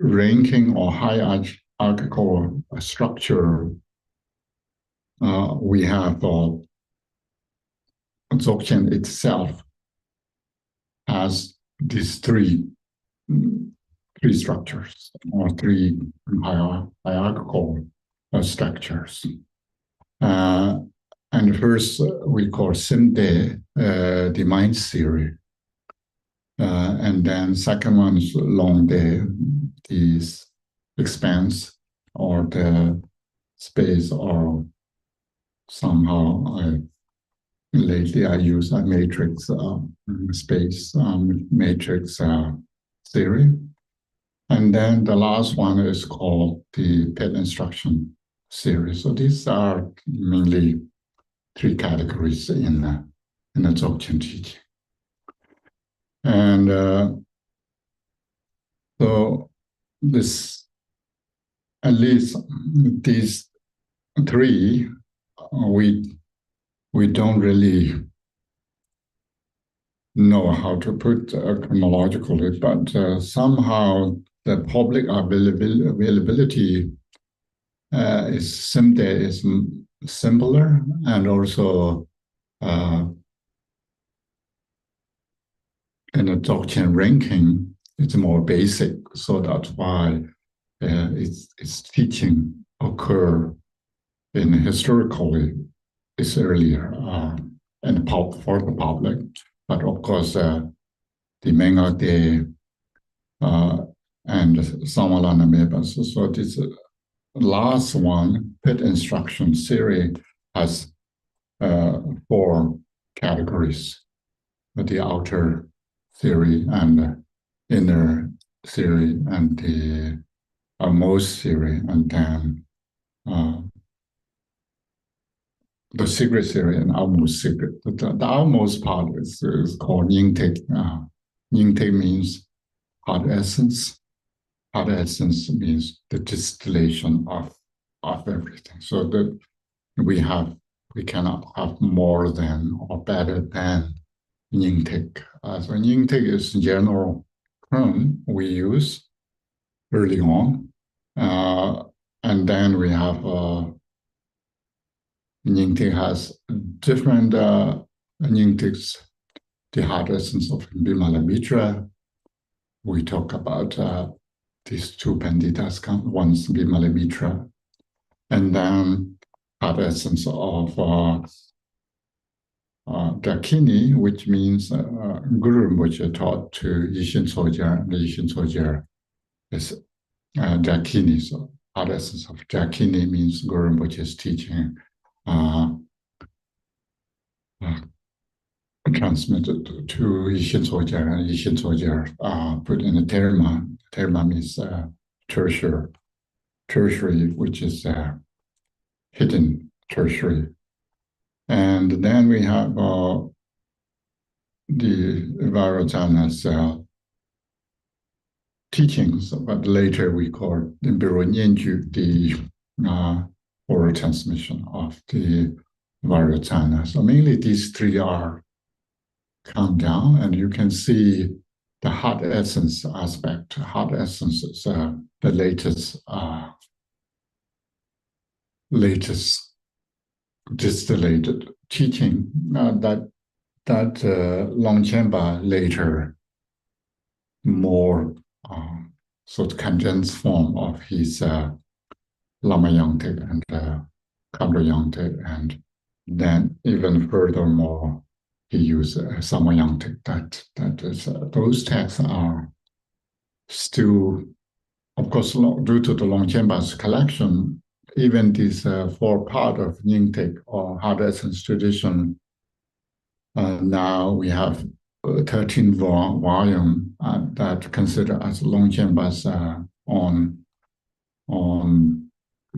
ranking or hierarchical structure, we have Dzogchen itself has these three structures or three hierarchical structures. And first we call Simde, the mind theory. And then second one is Longde, the expanse or the space, or somehow lately I use a matrix space matrix theory. And then the last one is called the pet instruction series. So these are mainly three categories in the Dzogchen teaching. And so this, at least these three, we don't really know how to put chronologically, but somehow the public availability is simpler, and also in the Dzogchen ranking, it's more basic. So that's why its teaching occur in historically is earlier and for the public. But of course, the Menga De and Samalana Mebas. So this last one, pit instruction series, has 4 categories: the outer theory and inner theory and the most theory, and then the secret theory and almost secret. The almost part is called Yingtek. Yingtek means hard essence. Hard essence means the distillation of everything. So that we cannot have more than or better than Yingtek. So Yingtek is general term we use early on. And then we have Yingtek has different Yingteks, the hard essence of Bimala Mitra. We talk about these 2 Panditas, one's Bimala Mitra, and then hard essence of Dakini, which means Guru Rinpoche taught to Yishin Tsogyar, and the Yishin Tsogyar is Dakini. So hard essence of Dakini means Guru Rinpoche's teaching transmitted to Yishin Tsogyar, and Yishin Tsogyar put in a terma. Terma means tertiary, which is hidden tertiary. And then we have the Vajrayana's teachings, but later we call the oral transmission of the Vajrayana. So mainly these 3 are come down, and you can see the hard essence aspect. Hard essence is the latest distillated teaching that Longchenpa later more sort of condensed form of his Lama Yangte and Kabra Yangte, and then even furthermore he used Sama Yangte. That is those texts are still, of course, due to the Longchenpa's collection. Even this 4 part of Yingtek or hard essence tradition, now we have 13 volume that consider as Longchenpa's on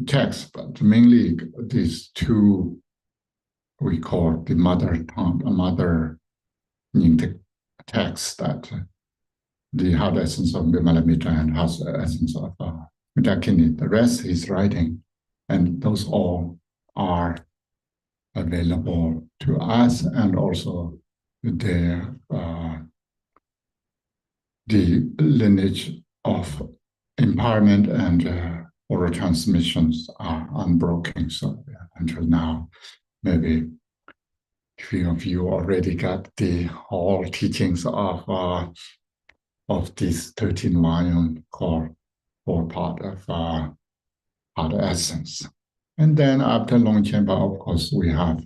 text, but mainly these 2 we call the mother Yingtek text, that the hard essence of Bimala Mitra and hard essence of Dakini. The rest is writing. And those all are available to us, and also the lineage of empowerment and oral transmissions are unbroken. So until now, maybe few of you already got the whole teachings of this 13 volume core or part of essence. And then after Longchenpa, of course, we have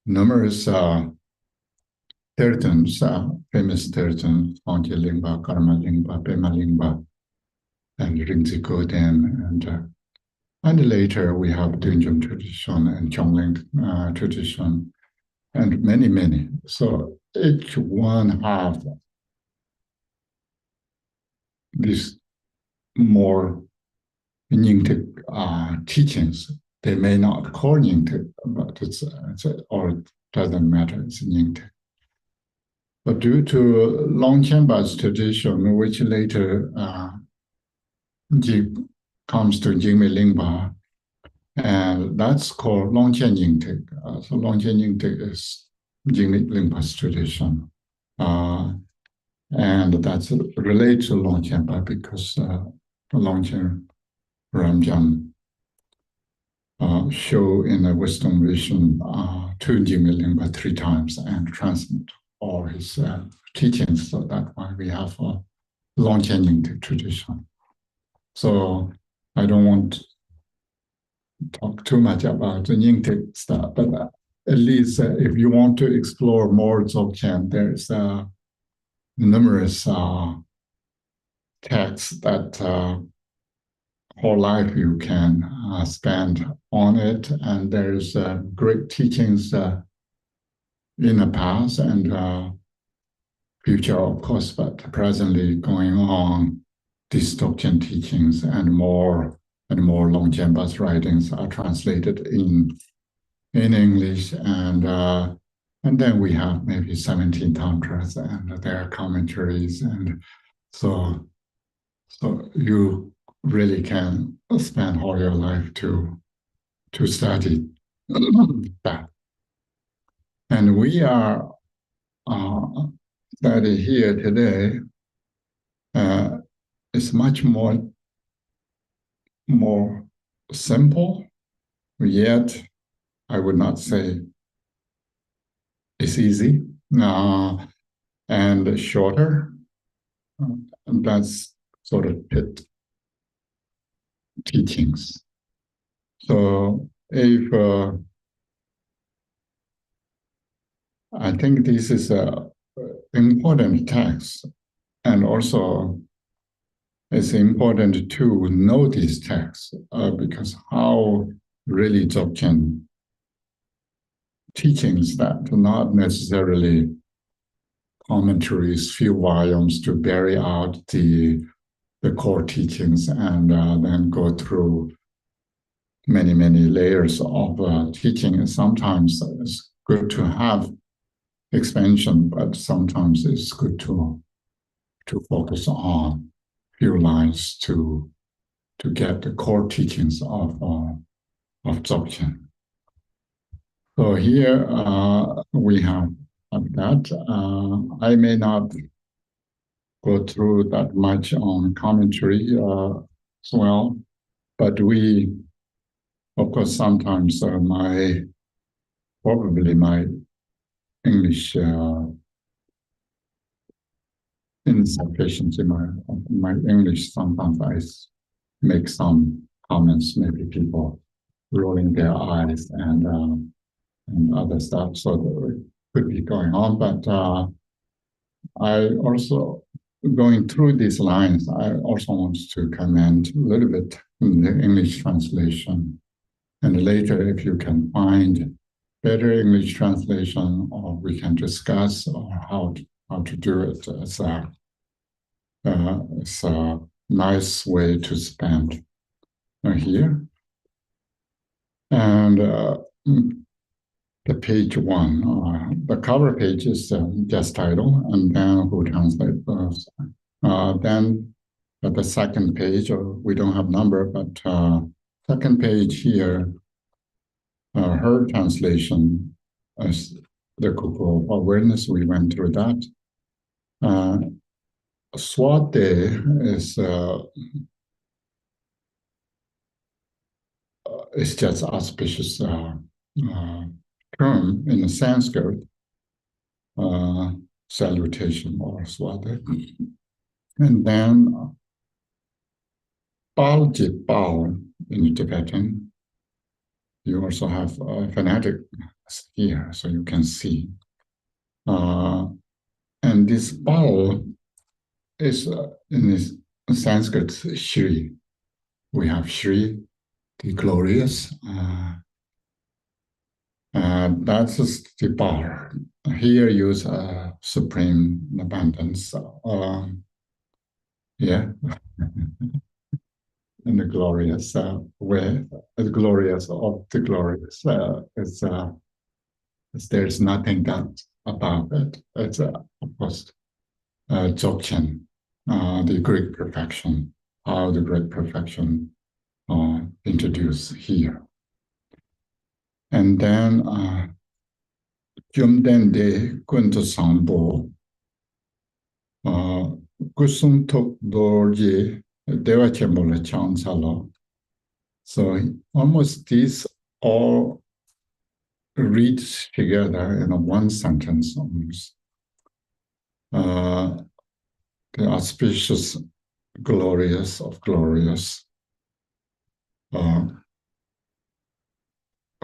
numerous tertons, famous tertons, Fangje Lingpa, Karma Lingpa, Pema Lingpa, and Rinzi Goden, and later we have Dunjum tradition and Chongling tradition, and many, many. So each one have these more Nyingtik teachings. They may not call Nyingtik, but or it doesn't matter, it's Nyingtik. But due to Longchenpa's tradition, which later comes to Jingmei Lingpa, and that's called Longchen Nyingtik. So Longchen Nyingtik is Jingmei Lingpa's tradition. And that's related to Longchenpa because Longchen Ramjan show in the Wisdom Vision to Jingmei Lingpa 3 times and transmit all his teachings. So that's why we have a Longchen Nyingtik tradition. So I don't want to talk too much about the Nyingtik stuff, but at least if you want to explore more Dzogchen, there's numerous texts that whole life you can spend on it, and there's great teachings in the past and future, of course, but presently going on. These Dzogchen teachings and more Longchenpa's writings are translated in English, and then we have maybe 17 tantras and their commentaries, and so you really can spend all your life to study that. And we are studying here today. It's much more simple, yet I would not say it's easy, and shorter. And that's sort of pit teachings. So if I think this is an important text, and also it's important to know these texts because how really Dzogchen teachings that are not necessarily commentaries, few volumes to bury out the core teachings and then go through many layers of teaching. Sometimes it's good to have expansion, but sometimes it's good to focus on few lines to get the core teachings of Dzogchen. So here we have that. I may not go through that much on commentary as well, but we, of course, sometimes probably my English insufficiency, my English, sometimes I make some comments, maybe people rolling their eyes and other stuff, so that could be going on. But I also, going through these lines, I also want to comment a little bit in the English translation. And later, if you can find better English translation, or we can discuss or how to do it. It's a nice way to spend here. And the page 1, the cover page is just title, and then who translate those. Then at the second page, we don't have number, but second page here, her translation as the Cuckoo of Awareness. We went through that. Swate is just auspicious term in the Sanskrit, salutation or swate. And then Baljit Bao in Tibetan. You also have phonetic here, so you can see. And this Bao is in this Sanskrit Shri. We have Shri, the glorious. That's the bar. Here use supreme abundance. Yeah. And the glorious way, the glorious of the glorious. There's nothing that about it. It's of course Dzogchen, the Greek perfection, how the great perfection introduced here. And then Gyumdende Kunta Sambo Kusum Tok Dorje Deva Chembola Chansalo. So almost these all read together in one sentence almost. The auspicious, glorious of glorious,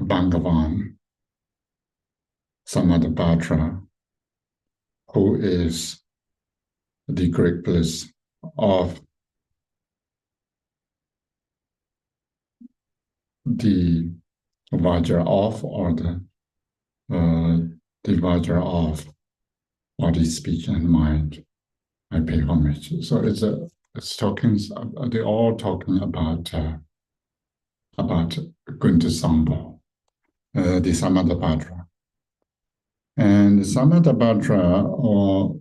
Bhagavan, Samadabhadra, who is the great bliss of the Vajra of, or the Vajra of body, speech, and mind. I pay homage. So it's talking. They're all talking about Kunta Sambo, the Samadabhadra, and Samadabhadra or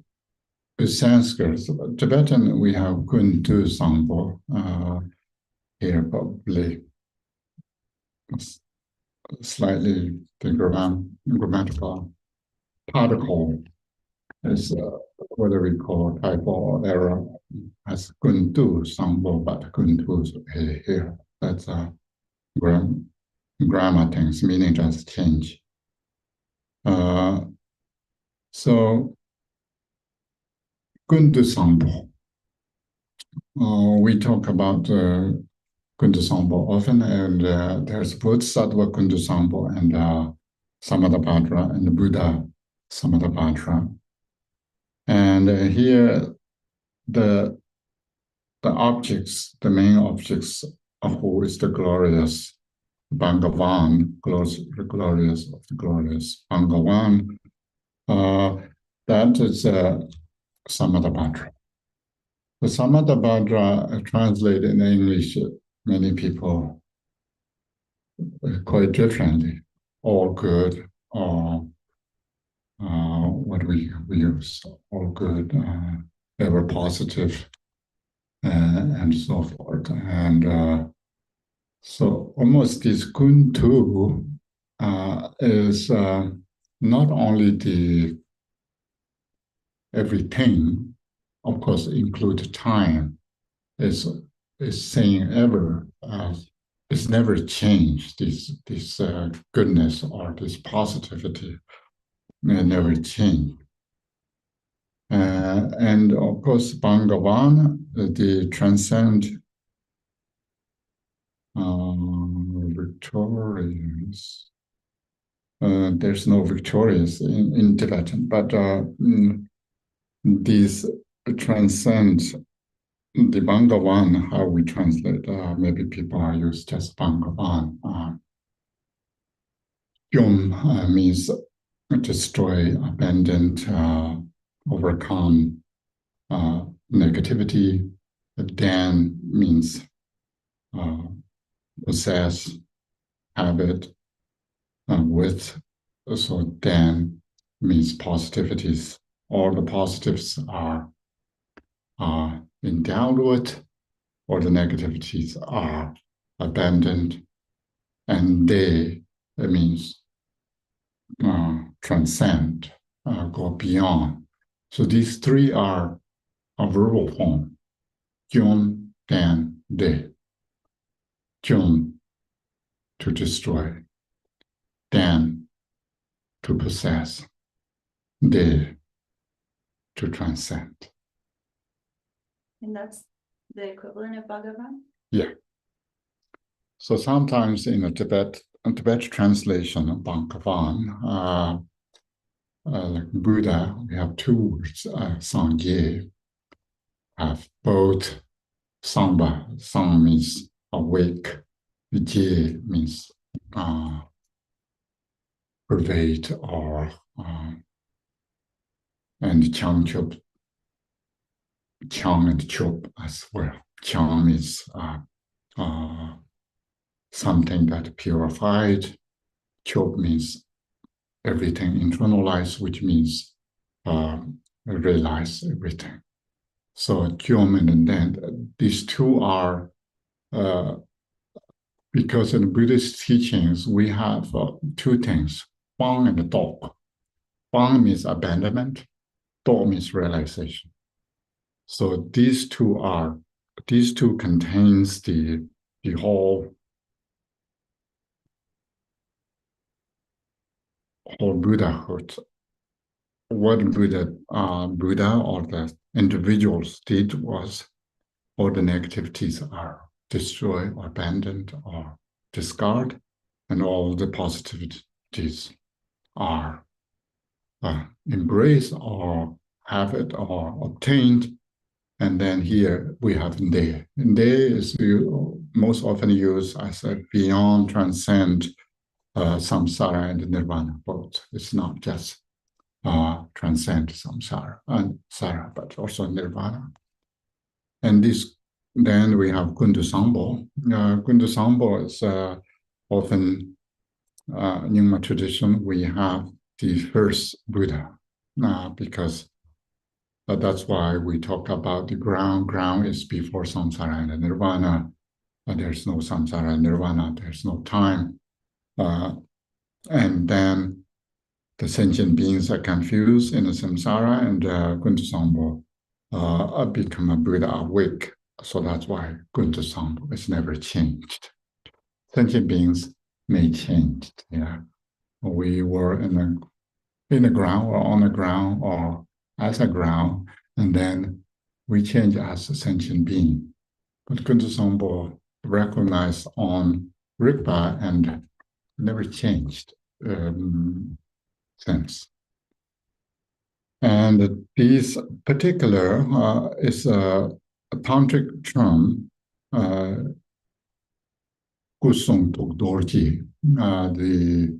Sanskrit. Tibetan we have Kuntu Sambo. Here probably slightly the grammatical particle is whether we call typo or error as Kuntu Sambo, but Kuntu here. That's grammar things, meaning just change. So Kuntu Sambo. We talk about Kuntu Sambo often, and there's Bodhisattva Kuntu Sambo and Samadabhadra and the Buddha Samadabhadra. And here the objects, the main objects of who is the glorious Bhagavan, the glorious of the glorious Bhagavan, that is Samadabhadra. The Samadabhadra translated in English, many people quite differently. All good, or what we use, all good, ever positive, and so forth. And so almost this Kuntu is not only the everything, of course, include time, is saying ever, it's never changed. This goodness or this positivity may never change. And of course, Bhagavan, the transcend victorious. There's no victorious in Tibetan, but these transcend the Bhagavan, how we translate, maybe people are used just Bhagavan. Yum means destroy, abandon, overcome negativity. Dan means possess, habit, with. So Dan means positivities. All the positives are endowed with, or the negativities are abandoned, and they It means transcend, go beyond. So these three are a verbal form. Jun, Dan, De. Jun, to destroy. Dan, to possess. De, to transcend. And that's the equivalent of Bhagavan? Yeah. So sometimes in a Tibet translation of Bhagavan, like Buddha, we have two words, Sangye, have both Sangba. Sang means awake, Je means pervade or and Changchup, Chang and Chup as well. Chang is something that purified. Chup means everything internalized, which means realize everything. So Kyom and then these two are because in Buddhist teachings we have two things: Bang and Dog. Bang means abandonment. Dog means realization. So these two contains the whole Buddhahood. What Buddha or the individuals did was all the negativities are destroyed or abandoned or discarded, and all the positivities are embraced or have it or obtained. And then here we have De. De is most often used as a beyond, transcend samsara and nirvana both. It's not just transcend samsara and sara, but also nirvana. And this, then we have Kundu Sambo. Kundu Sambo is often in Nyingma tradition, we have the first Buddha because that's why we talk about the ground. Ground is before samsara and nirvana. There's no samsara and nirvana. There's no time. And then the sentient beings are confused in the samsara, and Kundu Sambo become a Buddha awake. So that's why Kundu Sambo is never changed. Sentient beings may change. Yeah, we were in the ground or on the ground or as a ground, and then we change as a sentient being. But Kundu Sambo recognized on Rigpa and never changed since. And this particular is a tantric term, Kusung Tok Dorji, the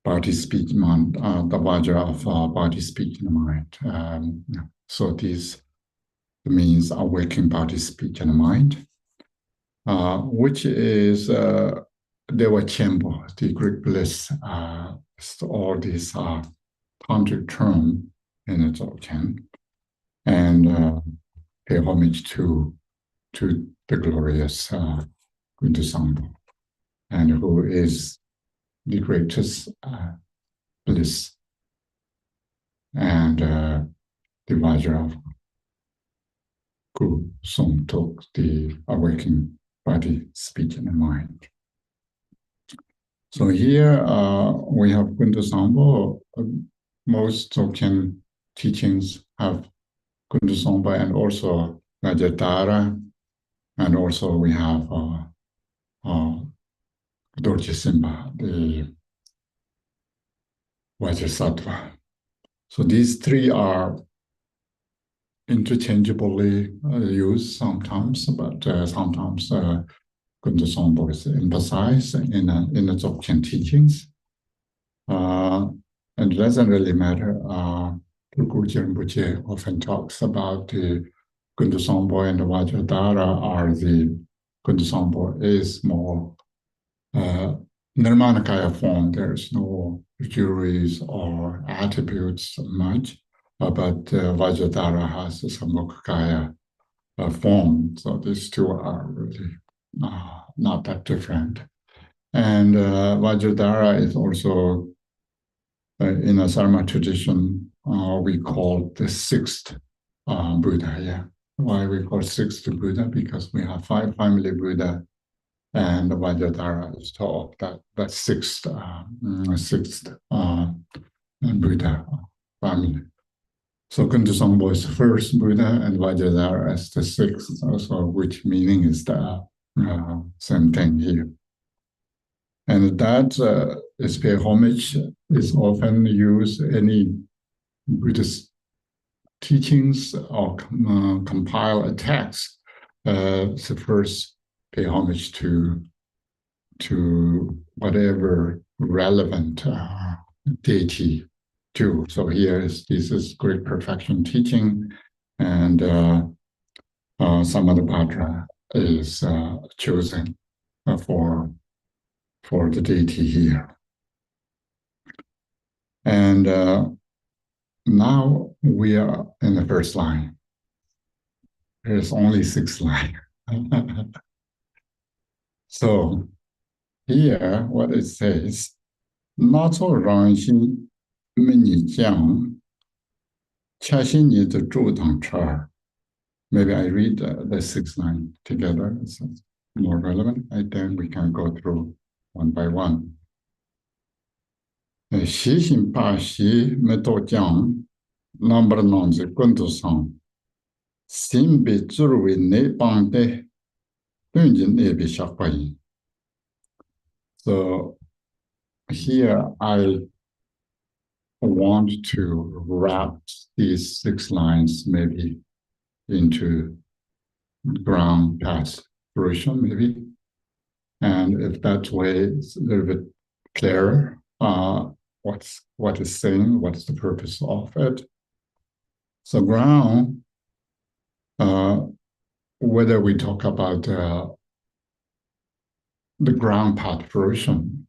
body, speech, mind, the Vajra of body, speech, and mind. So this means awakening body, speech, and mind, which is Dewa Khenpo, the Greek bliss, all these tantric term in its origin, and pay homage to the glorious Kundu Sambo, and who is the greatest bliss and the Vajra of Ku Sung Tok, the awakening body, speech, and mind. So here we have Kundu Sambo. Most Dzogchen teachings have Kundu Sambo and also Vajradhara, and also we have Dorje Simba, the Vajrasattva. So these three are interchangeably used sometimes, but sometimes Kundu Sambo is emphasized in the Dzogchen teachings. And it doesn't really matter. Rinpoche often talks about the Kundu Sambo and the Vajradhara are the Kundu Sambo is more Nirmanakaya form. There's no juries or attributes much, but Vajradhara has a Sambhogakaya form. So these two are really not that different. And Vajradhara is also, in a Sarma tradition, we call the sixth Buddha. Yeah. Why we call sixth Buddha? Because we have 5 family Buddha, and Vajradhara is taught that sixth Buddha family. So Kuntu is the first Buddha, and Vajradhara is the sixth. Also, which meaning is the same thing here. And that is pay homage is often used any Buddhist teachings or compile a text. So first pay homage to whatever relevant deity do. So this is great perfection teaching, and Samadhi is chosen for the deity here. And now we are in the first line. There's only 6 lines. So here, what it says, 拿错让心没你讲，恰心你的主动车. Maybe I read the 6 line together. It's more relevant. And then we can go through one by one. 习心把习没多讲，number 9是滚度上，心被作为内帮的，对人也被下回应。So here I want to wrap these 6 lines maybe into ground path version, maybe. And if that way it's a little bit clearer, what is saying, what's the purpose of it. So ground, whether we talk about the ground path version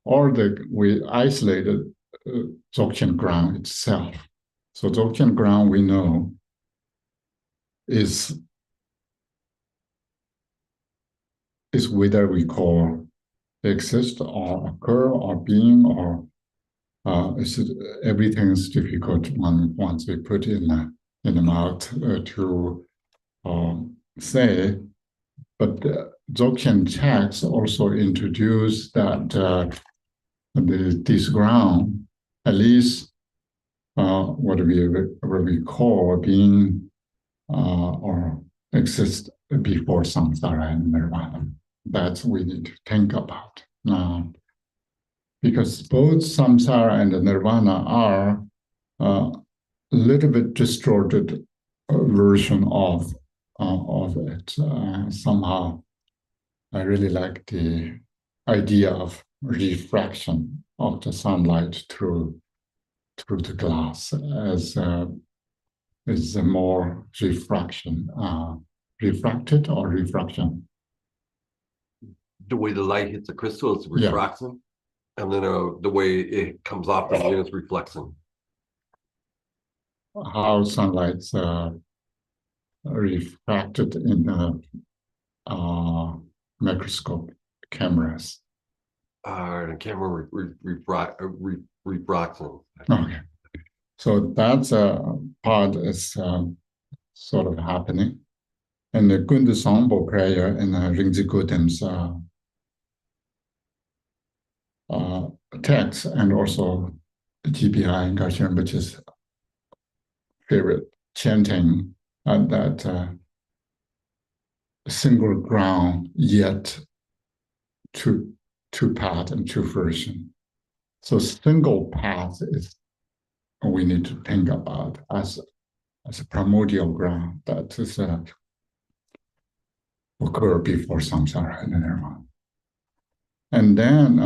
or we isolated Dzogchen ground itself. So Dzogchen ground we know is whether we call exist or occur or being or everything is difficult once we put in the mouth to say. But Dzogchen texts also introduce that this ground, at least what we call being or exist before samsara and nirvana. That's what we need to think about. Because both samsara and nirvana are a little bit distorted version of it. Somehow, I really like the idea of refraction of the sunlight through the glass as is a more refraction, refracted or refraction. The way the light hits the crystal is refraction, and then the way it comes off the skin is reflection. How sunlight's refracted in the microscope cameras. The camera refraction. Okay, so that's a part is sort of happening. And the Kundu Sangpo prayer in Rinpoche Gotem's text, and also GPI and Gashi Rinpoche's favorite chanting, that single ground yet two path and 2 version. So single path is we need to think about as a primordial ground that is occur before samsara and nirvana. And then,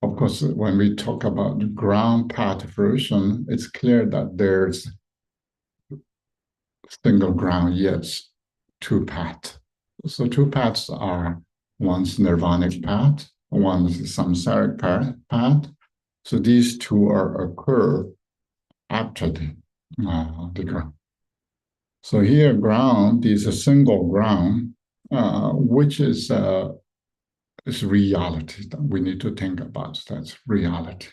of course, when we talk about the ground path version, it's clear that there's single ground, yes, 2 paths. So 2 paths are one's nirvanic path, one's samsaric path. So these 2 occur after the ground. So here ground is a single ground, which is is reality that we need to think about. That's reality.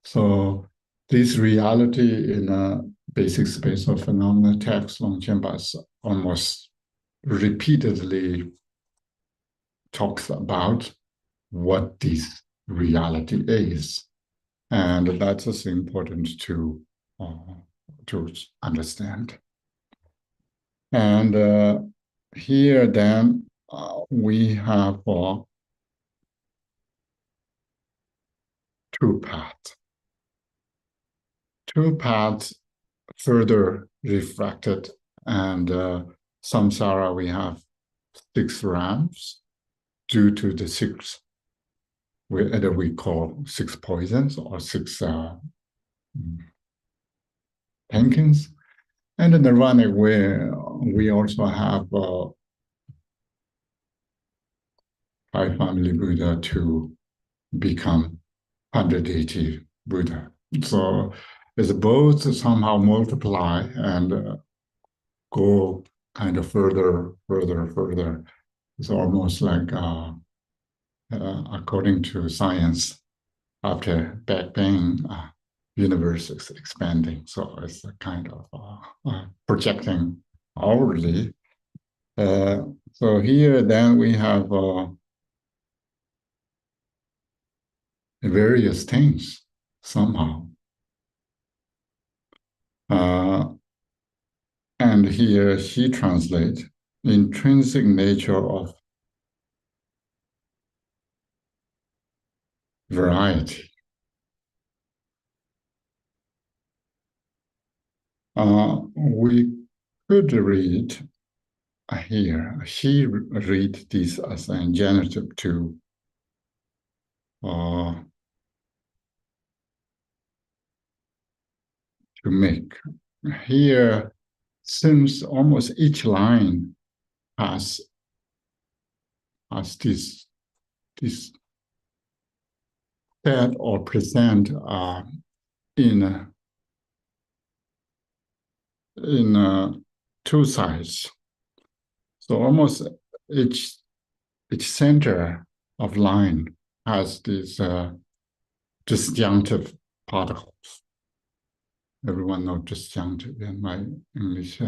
So this reality in a basic space of phenomena text, Longchenpa almost repeatedly talks about what this reality is. And that's just important to understand. And here then we have two paths. Two paths further refracted, and samsara we have 6 realms due to the 6 either we call 6 poisons or 6 thinkings. And in the Nirvanic way, we also have 5 family Buddha to become 180 Buddha. So it's both somehow multiply and go kind of further. It's almost like, according to science, after Big Bang, universe is expanding. So it's a kind of projecting outwardly. So here then we have various things somehow. And here she translates intrinsic nature of variety. We could read here, she read this as a genitive to make. Here, since almost each line has this said or present in 2 sides. So almost each center of line has these disjunctive particles. Everyone knows disjunctive in my English.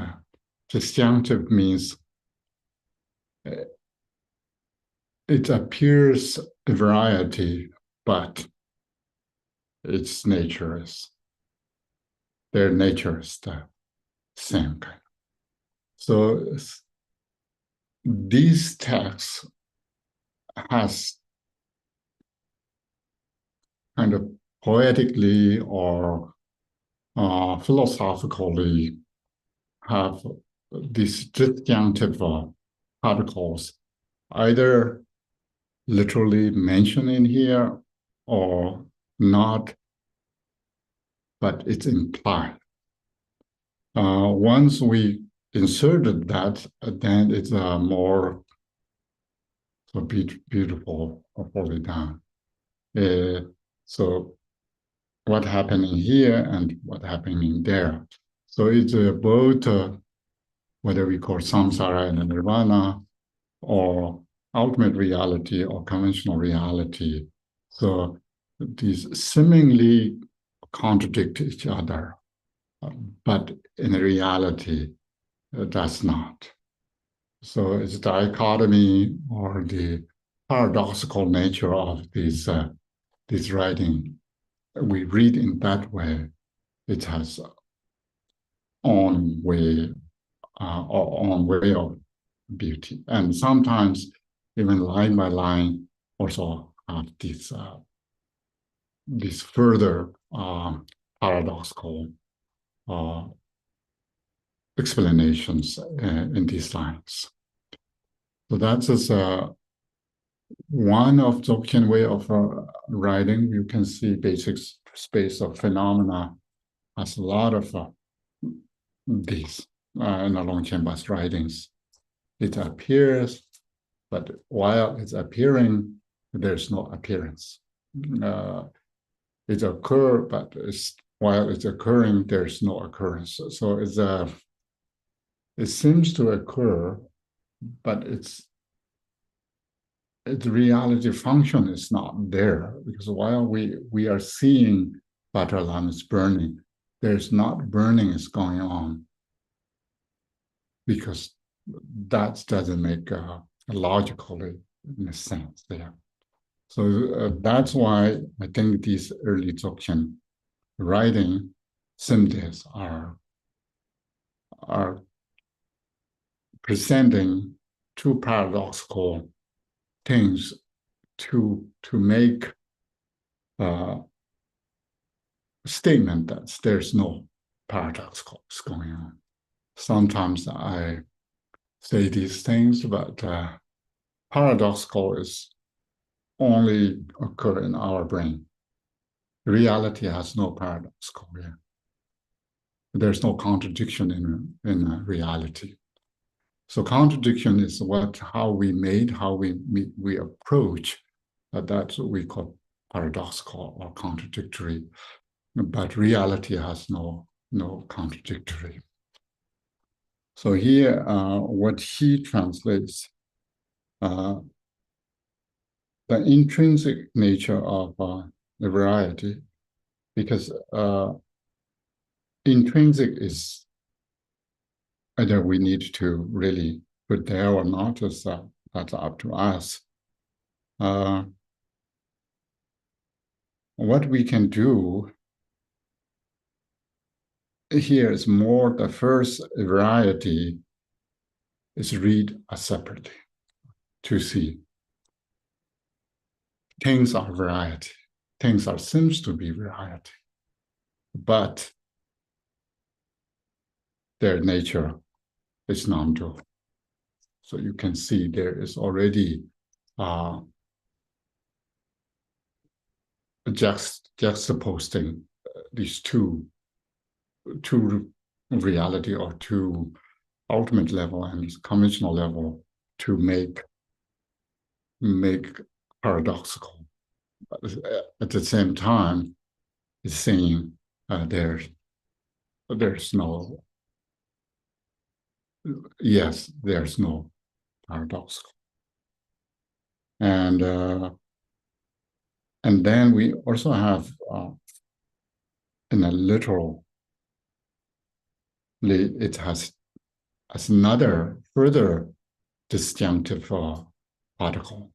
Disjunctive means it appears a variety, but its nature is, their nature is the same kind. So these texts has kind of poetically or philosophically have these disjunctive particles either literally mentioned in here or not, but it's implied. Once we inserted that, then it's more so beautiful, fully done. So what happening here and what happening there. So it's both whether we call samsara and nirvana or ultimate reality or conventional reality. So these seemingly contradict each other, but in reality, does not. So it's the dichotomy or the paradoxical nature of this writing. We read in that way, it has own way of beauty. And sometimes even line by line also have this further paradoxical explanations in these lines. So that's just one of Dzogchen way of writing. You can see basic space of phenomena has a lot of these in the Longchenpa's writings. It appears, but while it's appearing, there's no appearance. It occurs, but while it's occurring, there's no occurrence. So it seems to occur, but the reality function is not there, because while we are seeing butter lamps burning, there's not burning is going on, because that doesn't make logically sense there. So that's why I think these early Dzogchen writing symbols are presenting two paradoxical things to make a statement that there's no paradoxical going on. Sometimes I say these things, but paradoxical is only occur in our brain. Reality has no paradoxical here. There's no contradiction in reality. So contradiction is how we approach. That's what we call paradoxical or contradictory. But reality has no contradictory. So here, what he translates, the intrinsic nature of the variety, because intrinsic is either we need to really put there or not, that's up to us. What we can do here is more the first variety is read separately to see. Things are variety. Things seems to be variety, but their nature is non-dual. So you can see there is already juxtaposing these two reality or two ultimate level and conventional level to make paradoxical. But at the same time, it's saying there's no paradoxical. And then we also have in a literal, it has another further disjunctive particle.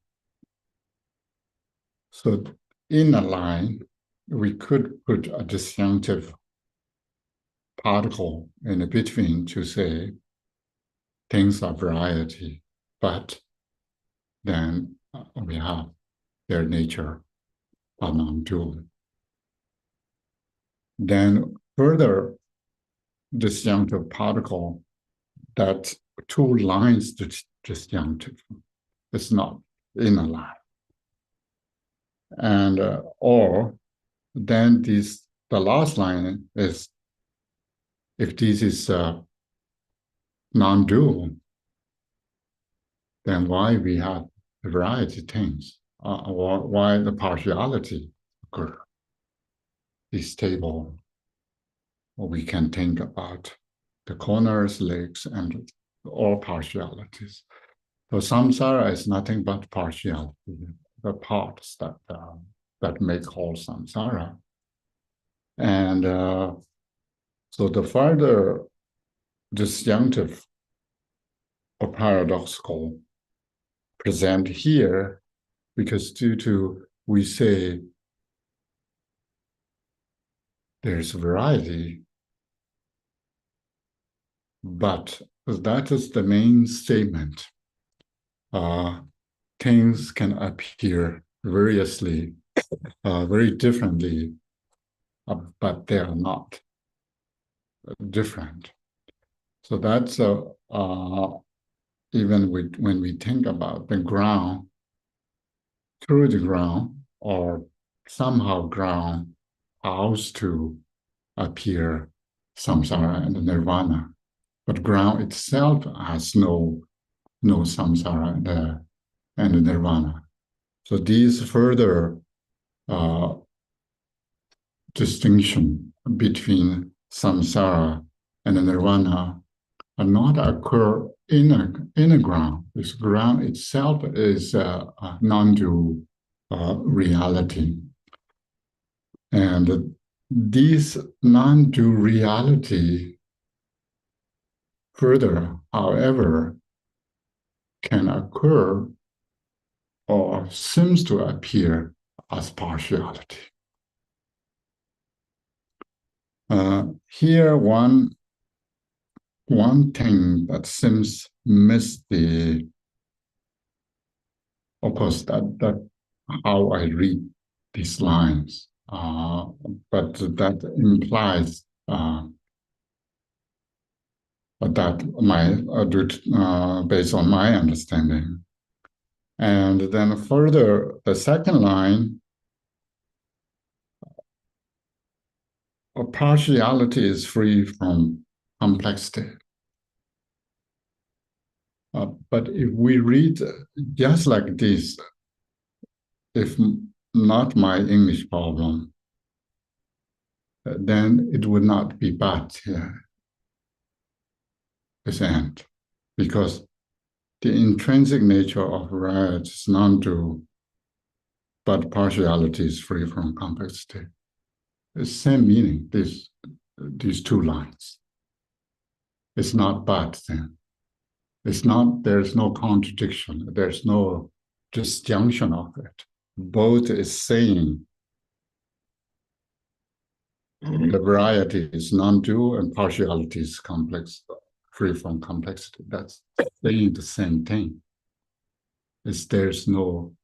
So in a line, we could put a disjunctive particle in between to say things are variety, but then we have their nature are non-dual. Then further disjunctive particle, that two lines disjunctive. It's not in a line. And or then the last line is, if this is non-dual, then why we have variety things, or why the partiality occur? This table, we can think about the corners, legs, and all partialities. So samsara is nothing but partiality, the parts that make all samsara. And so the further disjunctive or paradoxical present here, because due to we say there's variety, but that is the main statement. Things can appear variously, very differently, but they are not different. So that's even when we think about the ground, through the ground, or somehow ground has to appear samsara and nirvana, but ground itself has no samsara and nirvana. So these further distinction between samsara and nirvana are not occur inner ground. This ground itself is a non-dual reality. And this non-dual reality further, however, can occur or seems to appear as partiality. Here, one thing that seems miss the, of course, that how I read these lines, but that implies that based on my understanding. And then further, the second line, partiality is free from complexity. But if we read just like this, if not my English problem, then it would not be but here. It's and, because the intrinsic nature of variety is non-dual, but partiality is free from complexity. It's the same meaning, these two lines. It's not but then. It's not, there's no contradiction, there's no disjunction of it. Both is saying the variety is non-dual and partiality is complex, free from complexity. That's saying the same thing. There's no,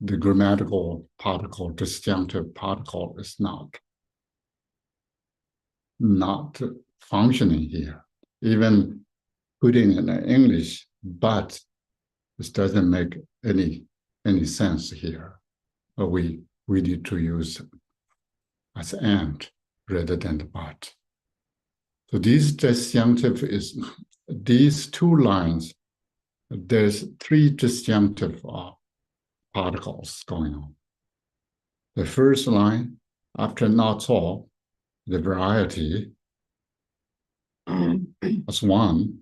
the grammatical particle, disjunctive particle is not functioning here. Even putting in English, but this doesn't make any sense here. We need to use as and rather than the but. So these disjunctive is these two lines. There's three disjunctive particles going on. The first line, after not all, the variety as one,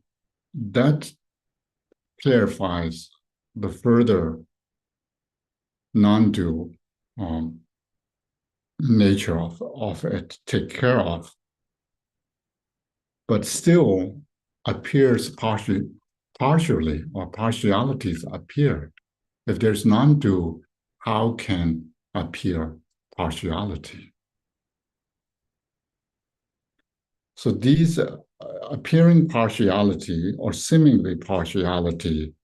that clarifies the further non-dual nature of it, take care of, but still appears partially or partialities appear. If there's non-dual, how can appear partiality? So these appearing partiality or seemingly partiality,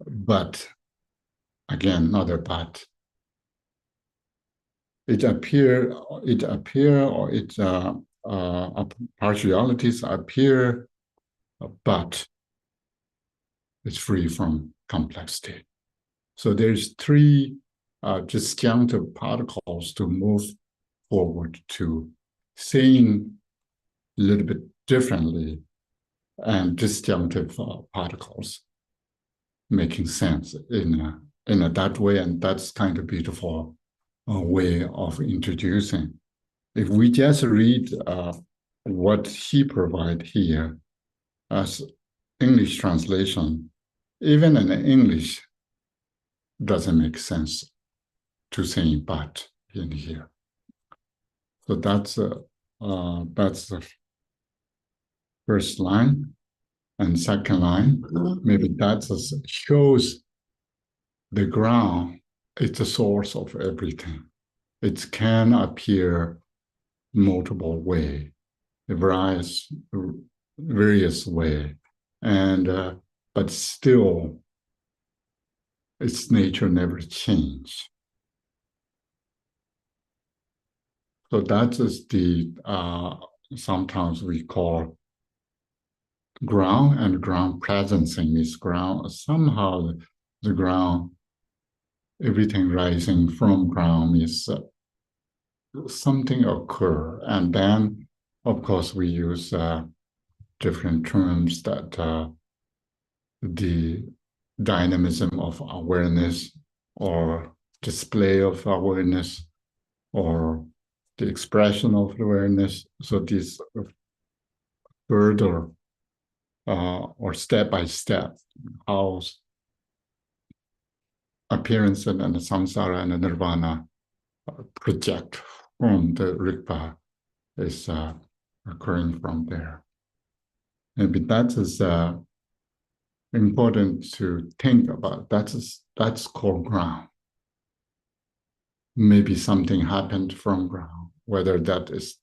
but again, another but. Partialities appear, but it's free from complexity. So there's three disjunctive particles to move forward to saying a little bit differently, and disjunctive particles making sense in that way, and that's kind of beautiful way of introducing. If we just read what he provides here as English translation, even in English doesn't make sense to say but in here. So that's the first line, and second line, maybe that shows the ground. It's the source of everything. It can appear multiple way, various way, and but still, its nature never changed. So that is the sometimes we call ground and ground presencing. Is ground somehow the ground, everything rising from ground is something occur, and then of course we use different terms that the dynamism of awareness or display of awareness or the expression of awareness. So these further or step by step how appearance and samsara and nirvana project from the Rigpa is occurring from there. Maybe that is important to think about. That's called ground. Maybe something happened from ground, whether that is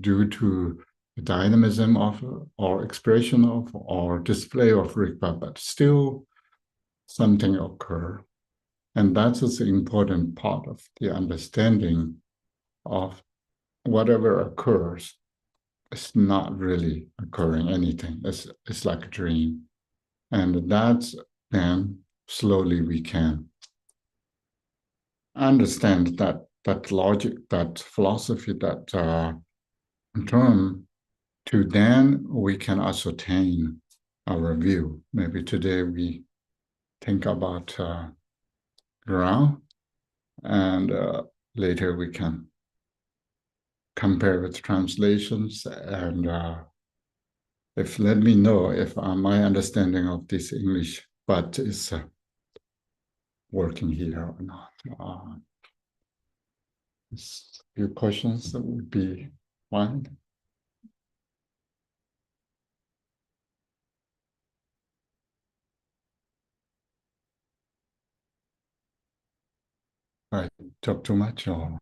due to the dynamism of or expression of or display of Rigpa, but still something occur. And that is an important part of the understanding of whatever occurs. It's not really occurring anything. It's like a dream. And that's then slowly we can understand that logic, that philosophy, that term, to then we can ascertain our view. Maybe today we think about ground, and later we can compare with translations, and let me know if my understanding of this English but is working here or not. A few questions that would be fine. I talk too much or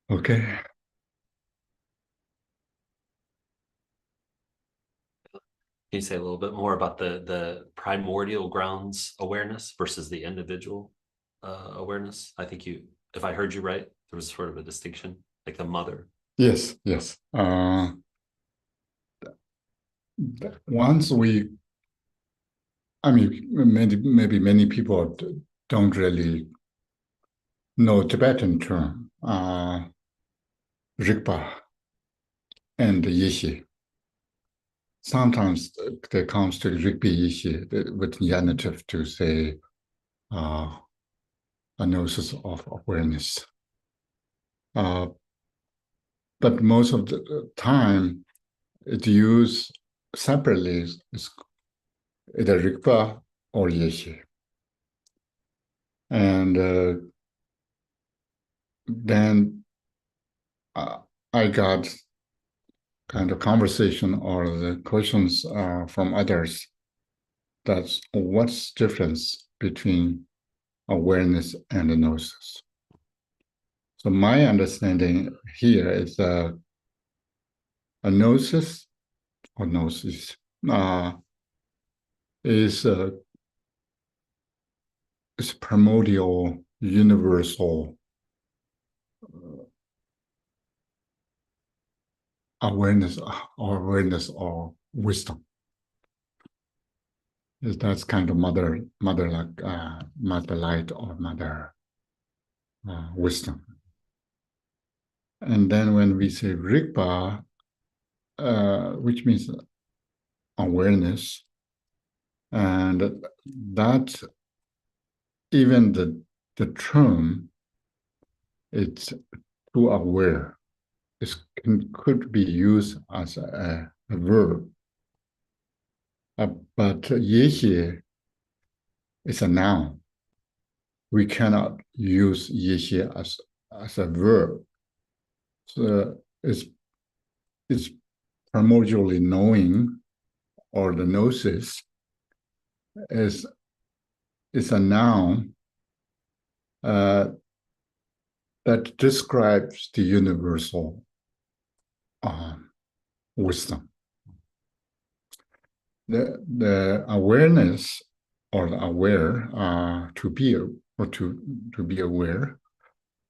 okay. Can you say a little bit more about the primordial grounds awareness versus the individual awareness? I think if I heard you right, there was sort of a distinction, like the mother. Yes. Once maybe many people don't really know Tibetan term, Rigpa and Yeshi. Sometimes there comes to Rigpa Yeshi with genitive to say a gnosis of awareness. But most of the time, it's used separately is either Rigpa or Yeshi. And then I got kind of conversation or the questions from others. That's what's the difference between awareness and gnosis. So my understanding here is a gnosis or gnosis is primordial, universal awareness or wisdom. That's kind of mother light or mother wisdom. And then when we say Rigpa, which means awareness, and that even the term, it's too aware. It could be used as a verb. But Yeshi is a noun. We cannot use Yeshi as a verb. So it's primordially knowing, or the gnosis is a noun that describes the universal wisdom. The awareness or the aware to be aware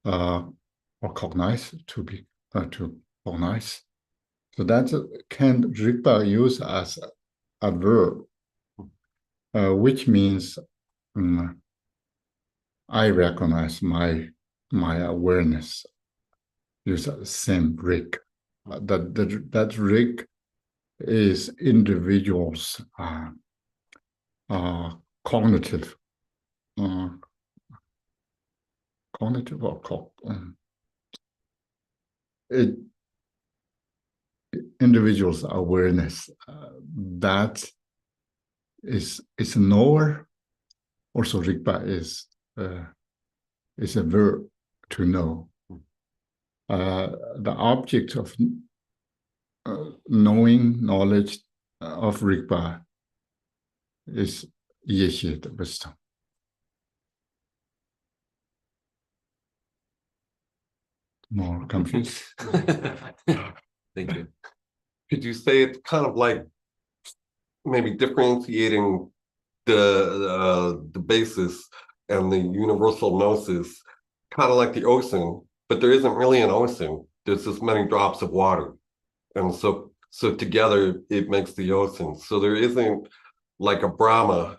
or cognize to cognize. So that can Rigpa use as a verb, which means I recognize my awareness. Use the same rig. That rig is individuals' cognitive it individual's awareness that is a knower. Also, Rigpa is a verb to know. The object of knowing, knowledge of Rigpa is Yeshi, the wisdom. More confused? Thank you. Could you say it's kind of like maybe differentiating the basis and the universal gnosis, kind of like the ocean, but there isn't really an ocean. There's just many drops of water. And so together it makes the ocean. So there isn't like a Brahma.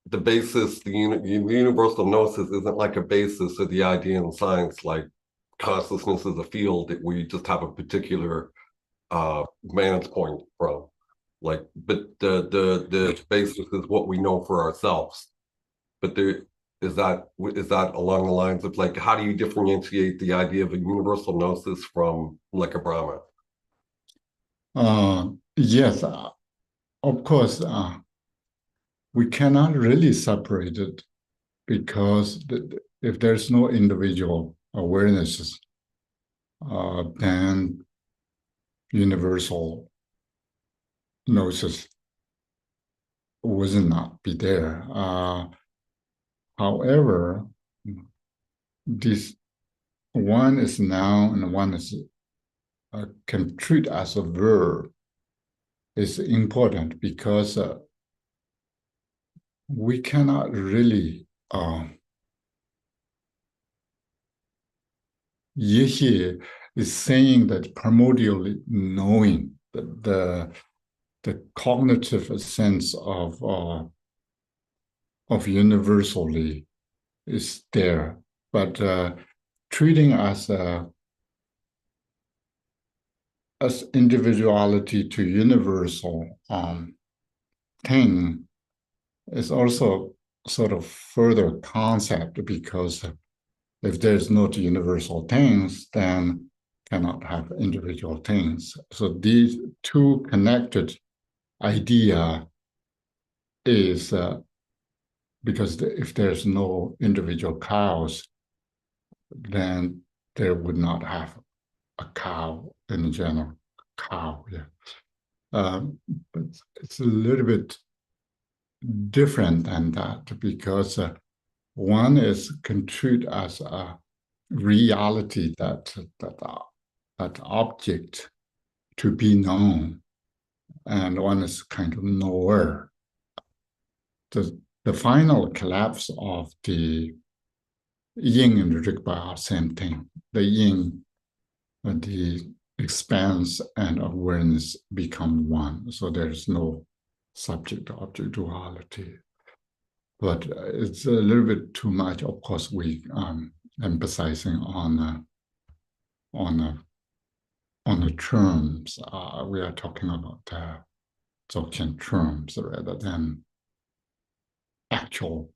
The basis, the universal gnosis isn't like a basis of the idea in science, like consciousness is a field that we just have a particular vantage point from. Like, but the basis is what we know for ourselves. But there is that along the lines of like, how do you differentiate the idea of a universal gnosis from like a Brahma? Yes, of course. We cannot really separate it because if there's no individual awarenesses, then universal gnosis would not be there. However, this one is noun and one is can treat as a verb is important because we cannot really Yeshi is saying that primordial knowing, the cognitive sense of universally is there, but treating as individuality to universal thing is also sort of further concept, because if there's not universal things, then cannot have individual things. So these two connected idea is because if there's no individual cows, then there would not have a cow in general. Cow, yeah. But it's a little bit different than that, because one is construed as a reality that object to be known, and one is kind of knower. The final collapse of the yin and Rigpa are same thing. The yin, the expanse and awareness become one. So there's no subject-object duality. But it's a little bit too much. Of course, we emphasizing on the terms. We are talking about Dzogchen terms rather than actual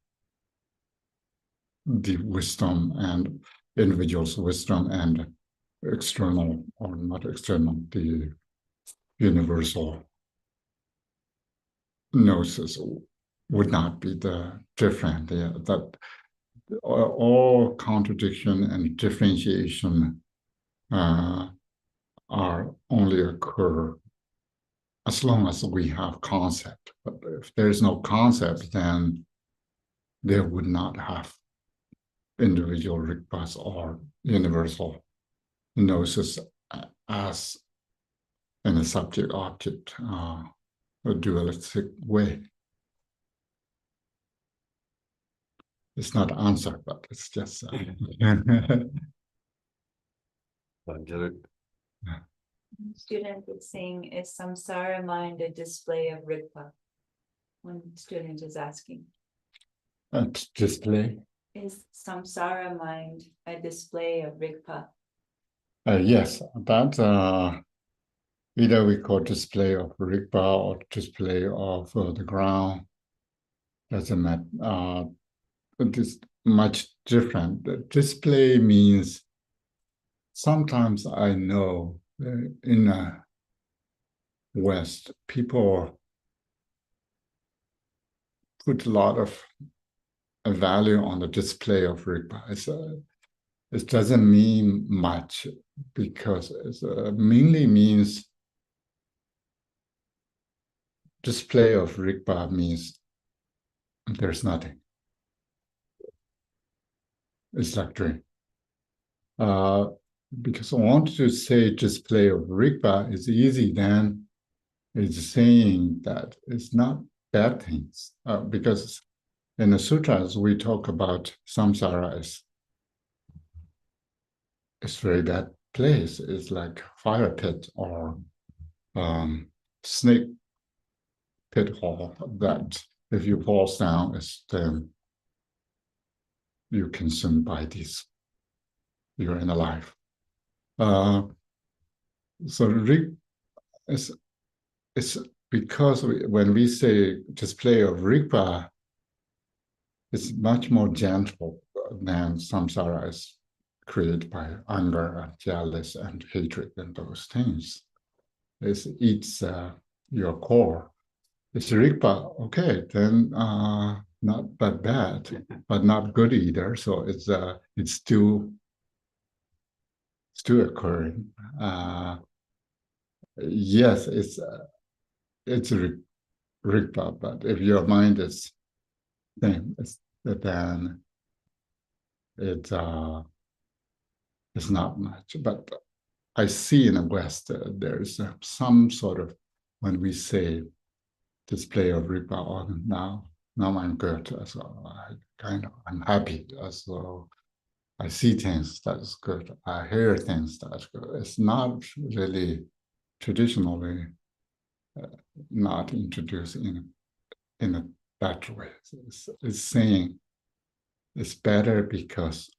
the wisdom and individual's wisdom and external or not external, the universal gnosis would not be the different. That all contradiction and differentiation are only occur as long as we have concept. But if there is no concept, then there would not have individual Rigpas or universal gnosis as in a subject-object a dualistic way. It's not an answer, but it's just I get it. Student is saying, is samsara mind a display of Rigpa? One student is asking, display. is samsara mind a display of Rigpa? Yes, that either we call display of Rigpa or display of the ground. Doesn't matter. It is much different. The display means sometimes I know in the West, people put a lot of value on the display of Rigpa. It doesn't mean much because it mainly means display of Rigpa means there's nothing. It's like dream. Because I want to say display of Rigpa is easy, then it's saying that it's not bad things. Because in the sutras, we talk about samsara as it's very bad place. It's like fire pit or snake pit hole that if you fall down, then you're consumed by this. You're in a life. So it's because when we say display of Rigpa, it's much more gentle than samsara is created by anger and jealous and hatred and those things. It eats your core. It's Rigpa, okay, then not that bad, but not good either. So it's still occurring. Yes, it's Rigpa, but if your mind is then it's not much. But I see in the West there's some sort of when we say display of Rigpa on now I'm good. So I'm happy. So I see things that's good. I hear things that's good. It's not really traditionally not introduced in a better way. It's saying it's better because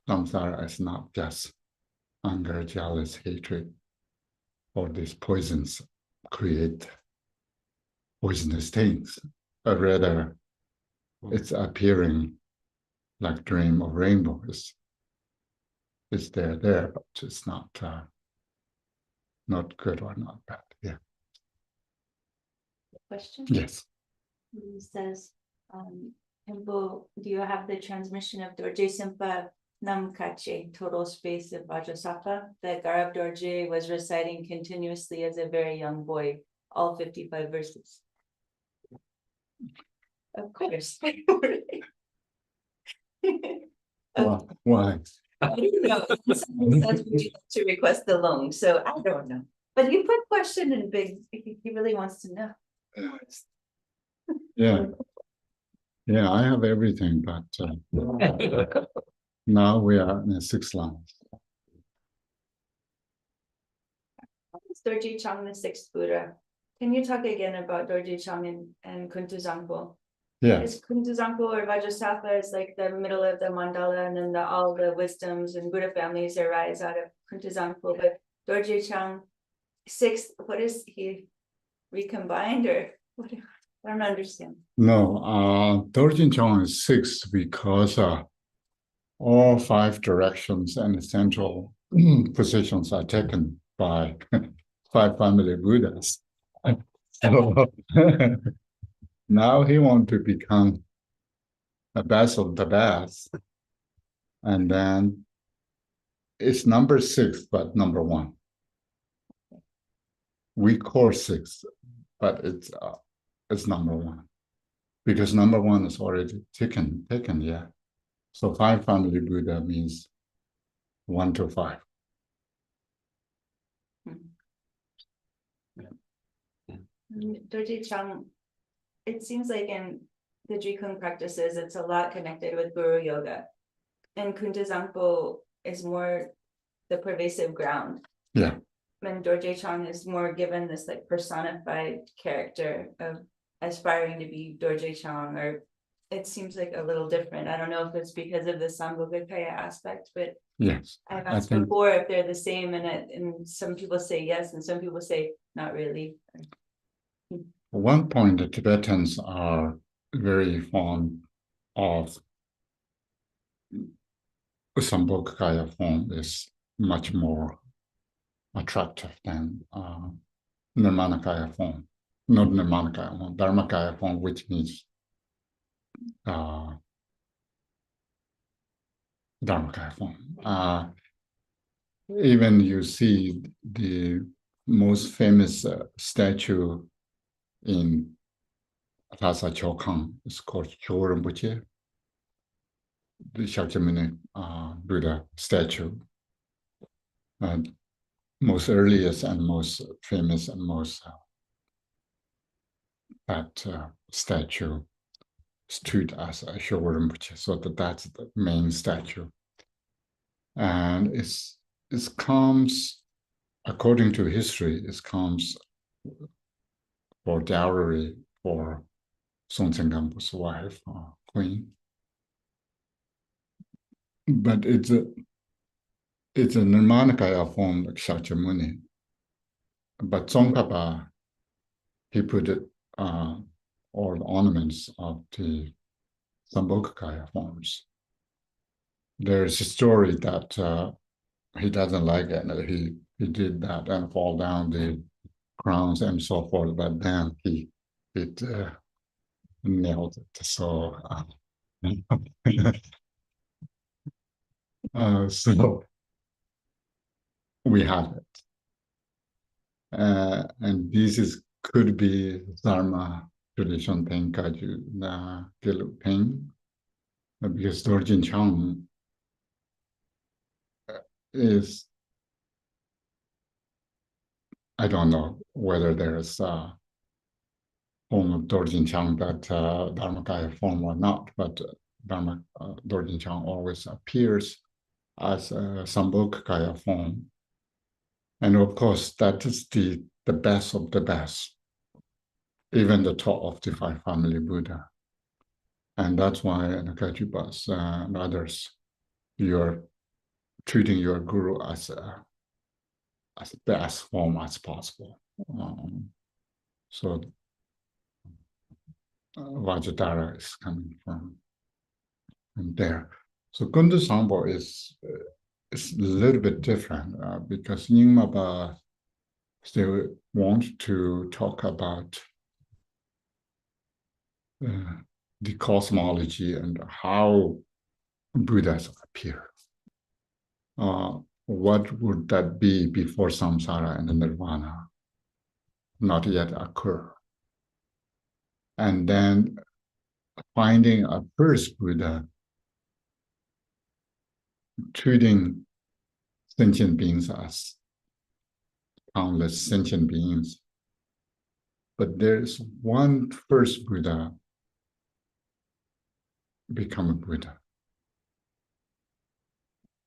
samsara is not just anger, jealous, hatred, or these poisons create poisonous things. But rather, it's appearing like dream or rainbow. It's there, but it's not good or not bad. Yeah. Question? Yes. He says, Khenpo, do you have the transmission of Dorje Simpa Namkache, total space of Vajrasattva, that Garab Dorje was reciting continuously as a very young boy, all 55 verses? Of course. Why? I don't know. That's what you to request the loan, so I don't know. But you put question in big, he really wants to know. Yeah. Yeah, I have everything, but now we are in the 6th line. Dorje Chang, the 6th Buddha. Can you talk again about Dorje Chang and Kuntuzangpo? Yeah. Is Kuntuzangpo or Vajrasattva is like the middle of the mandala, and then all the wisdoms and Buddha families arise out of Kuntuzangpo. But Dorje Chang, 6th, what is he recombined or what? I don't understand. No, Dorjin Chong is 6th because all 5 directions and central positions are taken by 5 family Buddhas. So now he wants to become the best of the best. And then it's number 6, but number 1. We call 6, but it's number 1. Because number 1 is already taken, yeah. So 5 family Buddha means 1 to 5. Dorje Chang, it seems like in the Drikung practices, it's a lot connected with Guru Yoga. And Kuntuzangpo is more the pervasive ground. Yeah. And Dorje Chang is more given this like personified character of aspiring to be Dorje Chang, or it seems like a little different. I don't know if it's because of the Sambhogakaya aspect, but Yes. I've asked before if they're the same, and some people say yes, and some people say not really. At one point, the Tibetans are very fond of Sambhogakaya form is much more attractive than Nirmanakaya form. Not Nirmanakaya form, Dharmakaya form, which means Dharmakaya form. Even you see the most famous statue in Lhasa Chokang is called Chogyam Rinpoche, the Shakyamuni Buddha statue. Most earliest and most famous and most that statue stood as a Chogyam Rinpoche, so that's the main statue. And it comes, according to history, it comes for dowry for Song Tsengampo's wife, queen. But it's a Nirmanakaya form like Shakyamuni. But Tsongkhapa, he put it all the ornaments of the Sambhogakaya forms. There's a story that he doesn't like it. He did that and fall down the crowns and so forth, but then it nailed it. So so we have it. And this could be Dharma tradition Tenkaju na Geluping, because Dorjin Chang is, I don't know whether there's a form of Dorjin Chang that Dharmakaya form or not, but Dorjin Chang always appears as a Sambhogakaya form. And of course, that is the best of the best, even the top of the five family Buddha. And that's why Nakajupas and others, you're treating your guru as best form as possible. So Vajradhara is coming from there. So Kundu Sangpo is a little bit different because Nyingmaba still want to talk about the cosmology and how Buddhas appear. What would that be before samsara and nirvana not yet occur? And then finding a first Buddha treating sentient beings as countless sentient beings. But there's one first Buddha become a Buddha.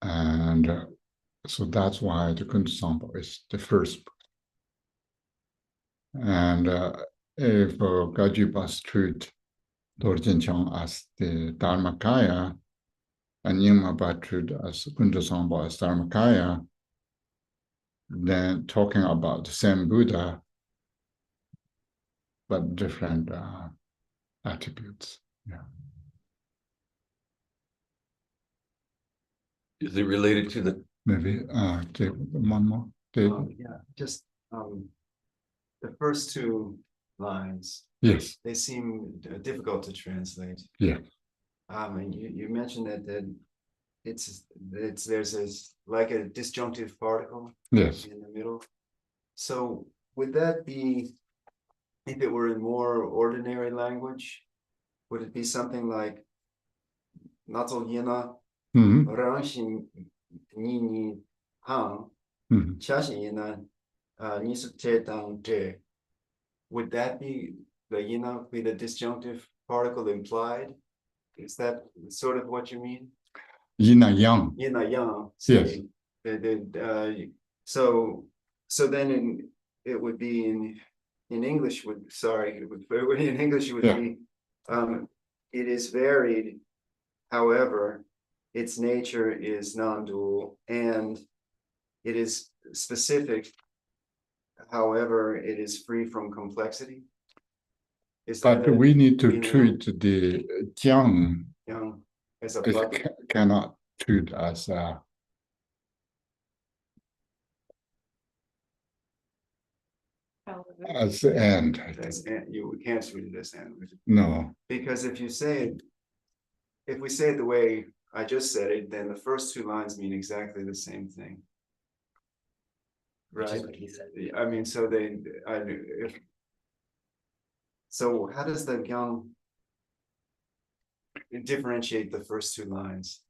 And so that's why the Kundu Sangpo is the first Buddha. And if Gajupas treat Dorjin Chang as the Dharmakaya, and Nyingmaba treat as Kundu Sangpo as Dharmakaya, then talking about the same Buddha, but different attributes. Yeah. Is it related to the? Maybe David, one more. David? Yeah, just the first two lines, Yes. they seem difficult to translate. Yeah. And you mentioned that there's this like a disjunctive particle Yes. in the middle. So would that be, if it were in more ordinary language, would it be something like Nazo Yena Mm-hmm. Ranshin Nini Hang Mm-hmm. Chashin Yena Nisukte Dang De? Would that be the Yena be the disjunctive particle implied? Is that sort of what you mean? Yin and yang. Yin and yang. Yes. So then it would be in English in English it would be it is varied, however, its nature is non-dual, and it is specific, however, it is free from complexity. But we need to treat the jiang yang as a cannot treat as as the end, I think. That's, you can't read it as and, No, because if you say it, if we say it the way I just said it, then the first two lines mean exactly the same thing. Which is Right? what he said. I mean, so they, so how does the young differentiate the first two lines?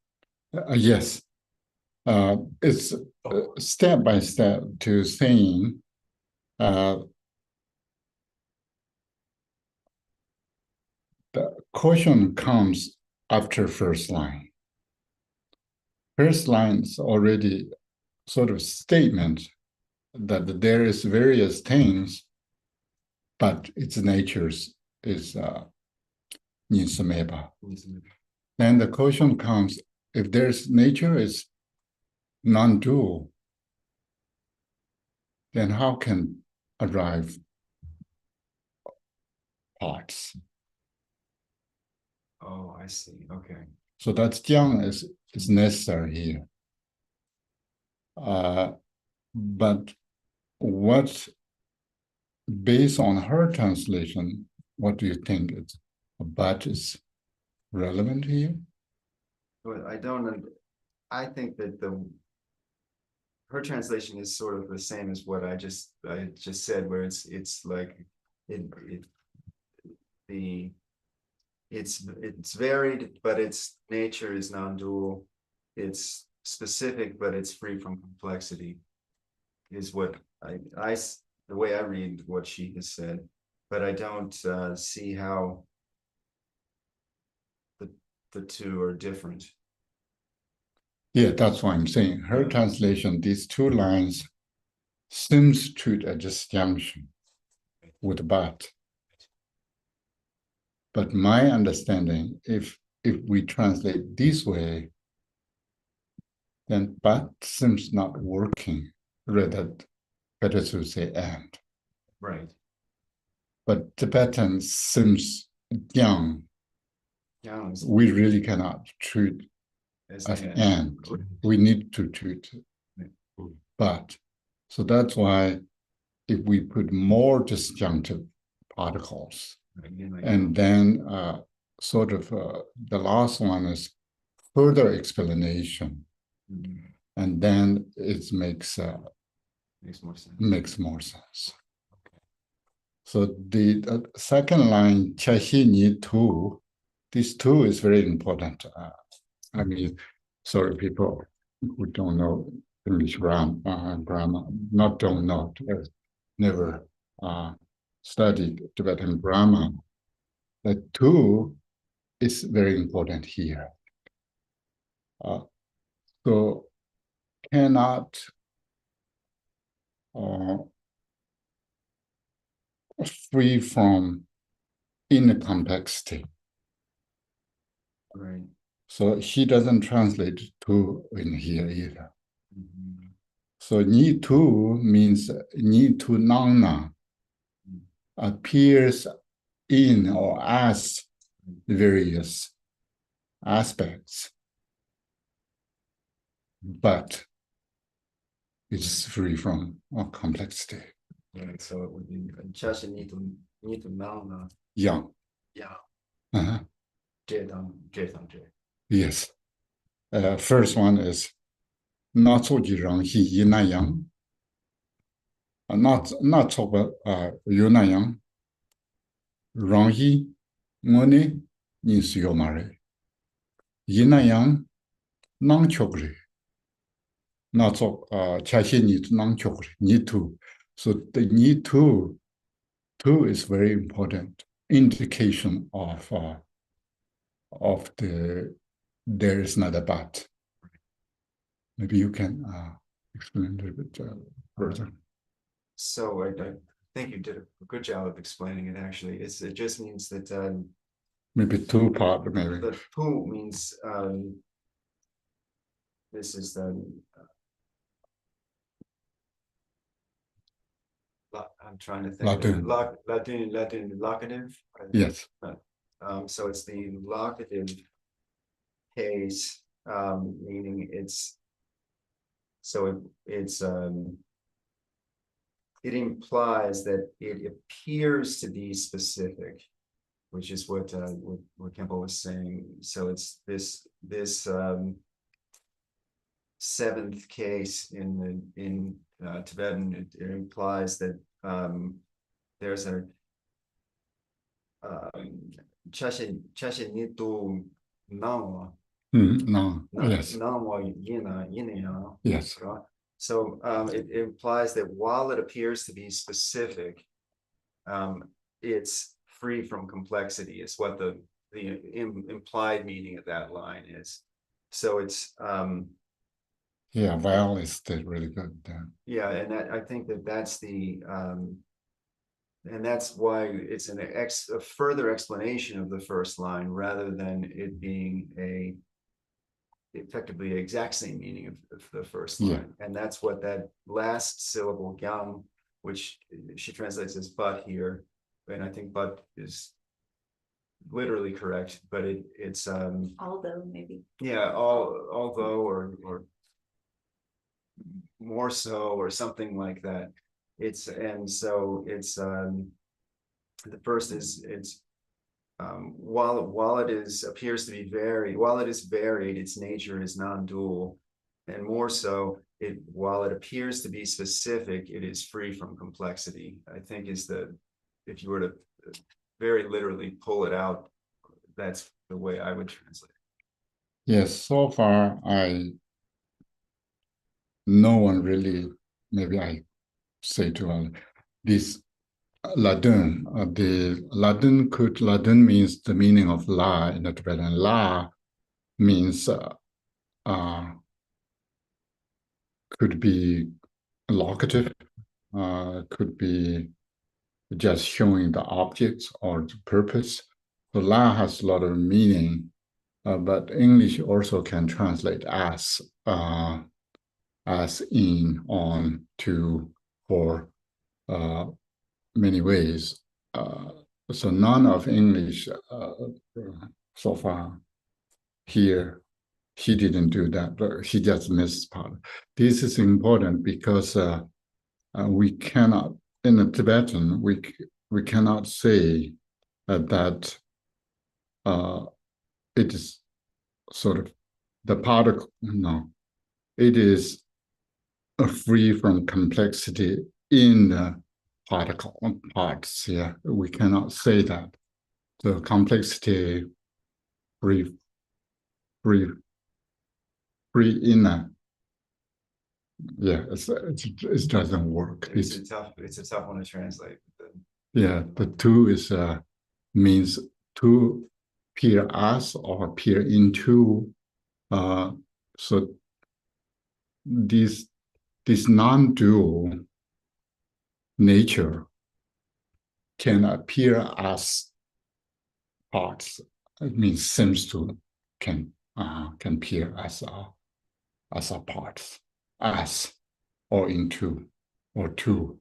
yes. It's step by step to saying the caution comes after first line. First line is already sort of statement that there is various things, but its natures is nisameba. Then the caution comes if there's nature is non-dual, then how can arrive parts? Oh, I see. Okay. So that's jiang is necessary here. But what, based on her translation, what do you think it's but is relevant here? But I don't know. I think that her translation is sort of the same as what I just said, where it's like it's varied, but its nature is non-dual. It's specific, but it's free from complexity, is what the way I read what she has said, but I don't see how the two are different. Yeah, that's what I'm saying. Her translation, these two lines seems to a disjunction with but. But my understanding, if we translate this way, then but seems not working, rather better to say and. Right. But Tibetan seems young. Yeah. We really cannot treat as and. We need to treat but. So that's why if we put more disjunctive particles, and then sort of the last one is further explanation, and then it makes more sense. Okay. So the second line, chashi ni tu, this two is very important. I mean, sorry, people who don't know English grammar, not don't know, never studied Tibetan grammar. The two is very important here. So cannot free from inner complexity. Right. So he doesn't translate two in here either. So ni tu means ni tu nana appears in or as various aspects, but it's free from complexity. Right. So it would be chashi need to know. Yang. Yeah. Uh-huh. J. Yes. First one is not so jirang hi yin na yang. Not so yu na yang. Rang hi ngone ni suyo mare. Yin na yang nang chokre. Not so chashi ni tu nang chokre. Ni tu. So the ni tu is very important indication of the there is not a but. Maybe you can explain a little bit further. So I think you did a good job of explaining it. Actually, it just means that Maybe two part, maybe. the pu means this is the I'm trying to think. Latin. Latin locative. Yes. So it's the locative case, meaning it's it implies that it appears to be specific, which is what Khenpo was saying. So it's this seventh case in Tibetan. It implies that there's a chashe nitu nawa. No, yes, Nawa yina. yes, So it implies that while it appears to be specific, it's free from complexity, is what the implied meaning of that line is. So it's yeah, Val is really good there. yeah, and I think that's the and that's why it's a further explanation of the first line rather than it being effectively the exact same meaning of the first line. And that's what that last syllable gyang, which she translates as but here, and I think but is literally correct, but it's Although maybe. yeah, although or more so or something like that. And so it's the first is it's while it appears to be varied, while it is varied, its nature is non-dual, and more so, while it appears to be specific, it is free from complexity. I think is if you were to very literally pull it out, that's the way I would translate it. Yes, so far no one really, maybe I say too early, this Ladun, the Ladun means the meaning of La in the Tibetan. La means could be locative, could be just showing the objects or the purpose. So La has a lot of meaning, but English also can translate as in, on, to, for many ways. So none of English so far here, he didn't do that, but he just missed part. This is important because we cannot, in the Tibetan, we cannot say that it is sort of the particle, no, it is free from complexity in the particle parts. Yeah, we cannot say that. The complexity free inner. Yeah, it doesn't work. It's a tough one to translate. Yeah, the two is means to peer as or peer into. So this non-dual nature can appear as parts. It means seems to can appear as a parts, as or into or to.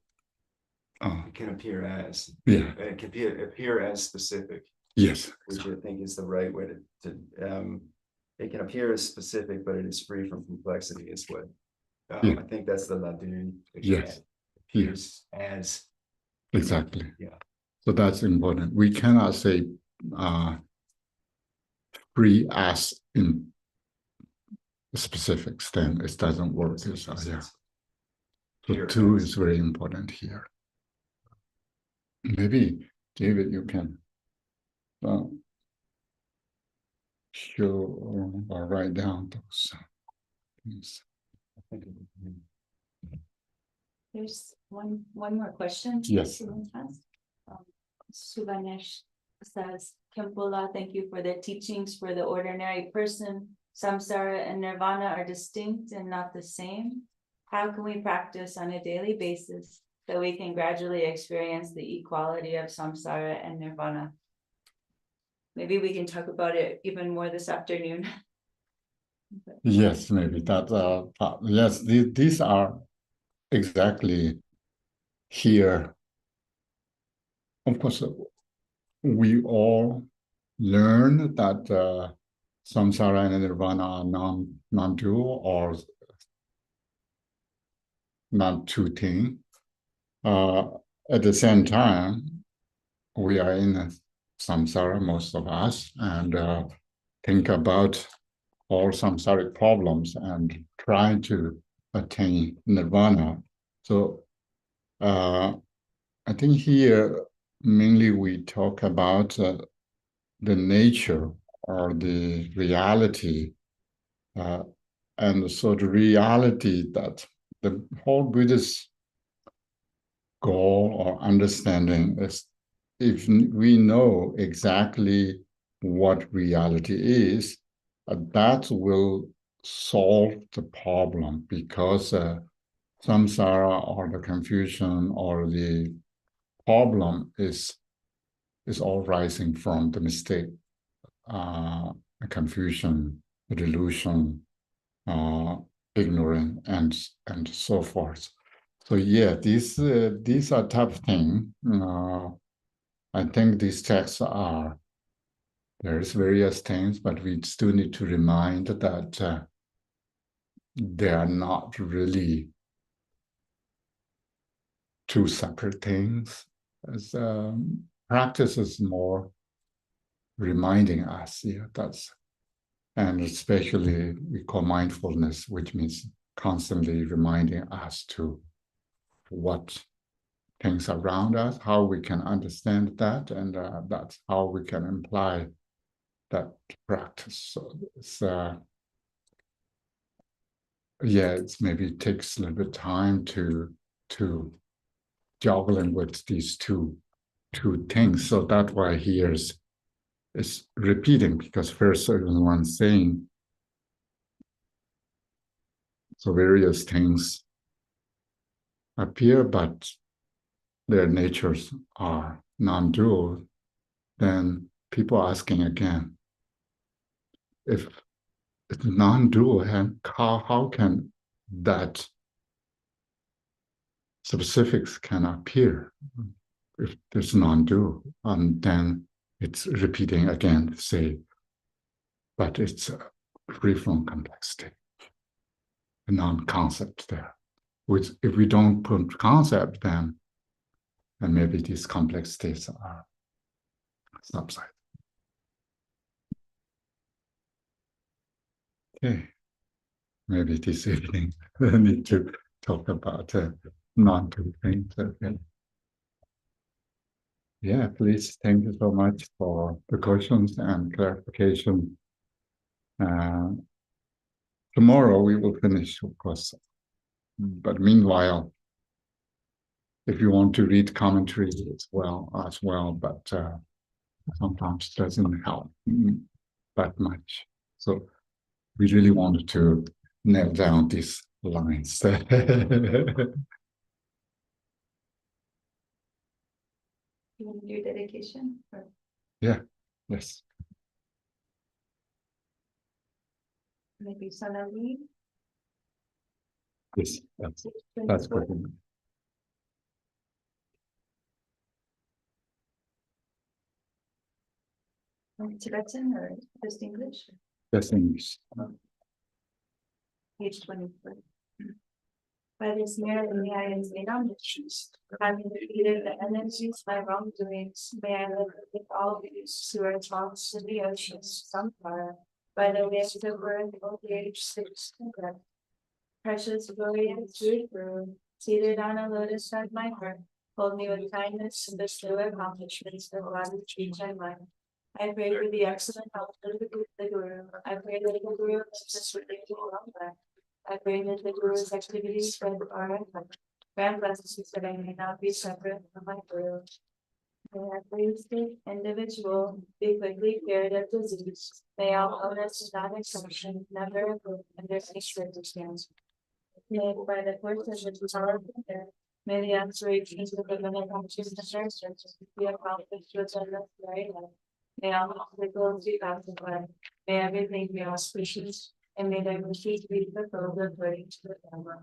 It can appear as. Yeah. It can appear as specific. Yes. Which I think is the right way to it can appear as specific, but it is free from complexity, is what I think that's the Ladun. Yes. Appears as. Exactly. Yeah. So that's important. We cannot say free as in specifics, then it doesn't work. So, yeah. So two is very important here. Maybe, David, you can show or write down those things. There's one more question. Yes. Subanesh says, Khenpo, thank you for the teachings for the ordinary person. Samsara and nirvana are distinct and not the same. How can we practice on a daily basis so we can gradually experience the equality of samsara and nirvana? Maybe we can talk about it even more this afternoon. Yes, maybe that. Yes, these are exactly here. Of course, we all learn that samsara and nirvana are non-dual or not two things. At the same time, we are in a samsara, most of us, and think about all samsaric problems and try to attain nirvana. So I think here mainly we talk about the nature or the reality, and so the reality that the whole Buddhist goal or understanding is, if we know exactly what reality is, that will solve the problem, because samsara or the confusion or the problem is all rising from the mistake, confusion, delusion, ignorance, and so forth. So yeah, these are tough things. I think these texts are, there's various things, but we still need to remind that they are not really two separate things. As practice is more reminding us, yeah, and especially we call mindfulness, which means constantly reminding us to what things around us, how we can understand that, and that's how we can apply that practice. So it's it's maybe it takes a little bit of time to juggling with these two things. So that's why here is repeating, because first everyone saying, so various things appear, but their natures are non-dual. Then people asking again, if it's non-dual, and how can that specifics can appear if there's non-dual? And then it's repeating again, say, but it's free from complexity, a non-concept there. Which, if we don't put concept, then and maybe these complex states are subside. Okay, maybe this evening we need to talk about non-dual things. Okay. Yeah, please. Thank you so much for the questions and clarification. Tomorrow we will finish, of course. But meanwhile, if you want to read commentary as well, but sometimes it doesn't help that much. So we really wanted to nail down these lines. You want to do dedication? Or? Yeah, yes. Maybe Sonali? Yes, that's good. Tibetan or just English? That's English. Page 24. By this merit, may I attain omniscience, having defeated the energies by wrongdoings, may I live with all these who are tossed to the oceans, samsara, by the waves of birth, old age, sickness, and death. Precious, glorious, sweet Guru, seated on a lotus at my heart, hold me with kindness and bestow accomplishments that gladly change my mind. I pray for the excellent health of the Guru. I pray that the Guru lives us with the long life. I pray that the Guru's activities spread far and wide. Grant blessings that I may not be separate from my Guru. May every individual be quickly cured of disease. May all illness, without exception, never occur under any circumstance. May by the force of the power of prayer, may the aspirations of the many consciousness be accomplished within this very life. May all obstacles be pacified. May everything be auspicious, and may their wishes be fulfilled according to the Dharma.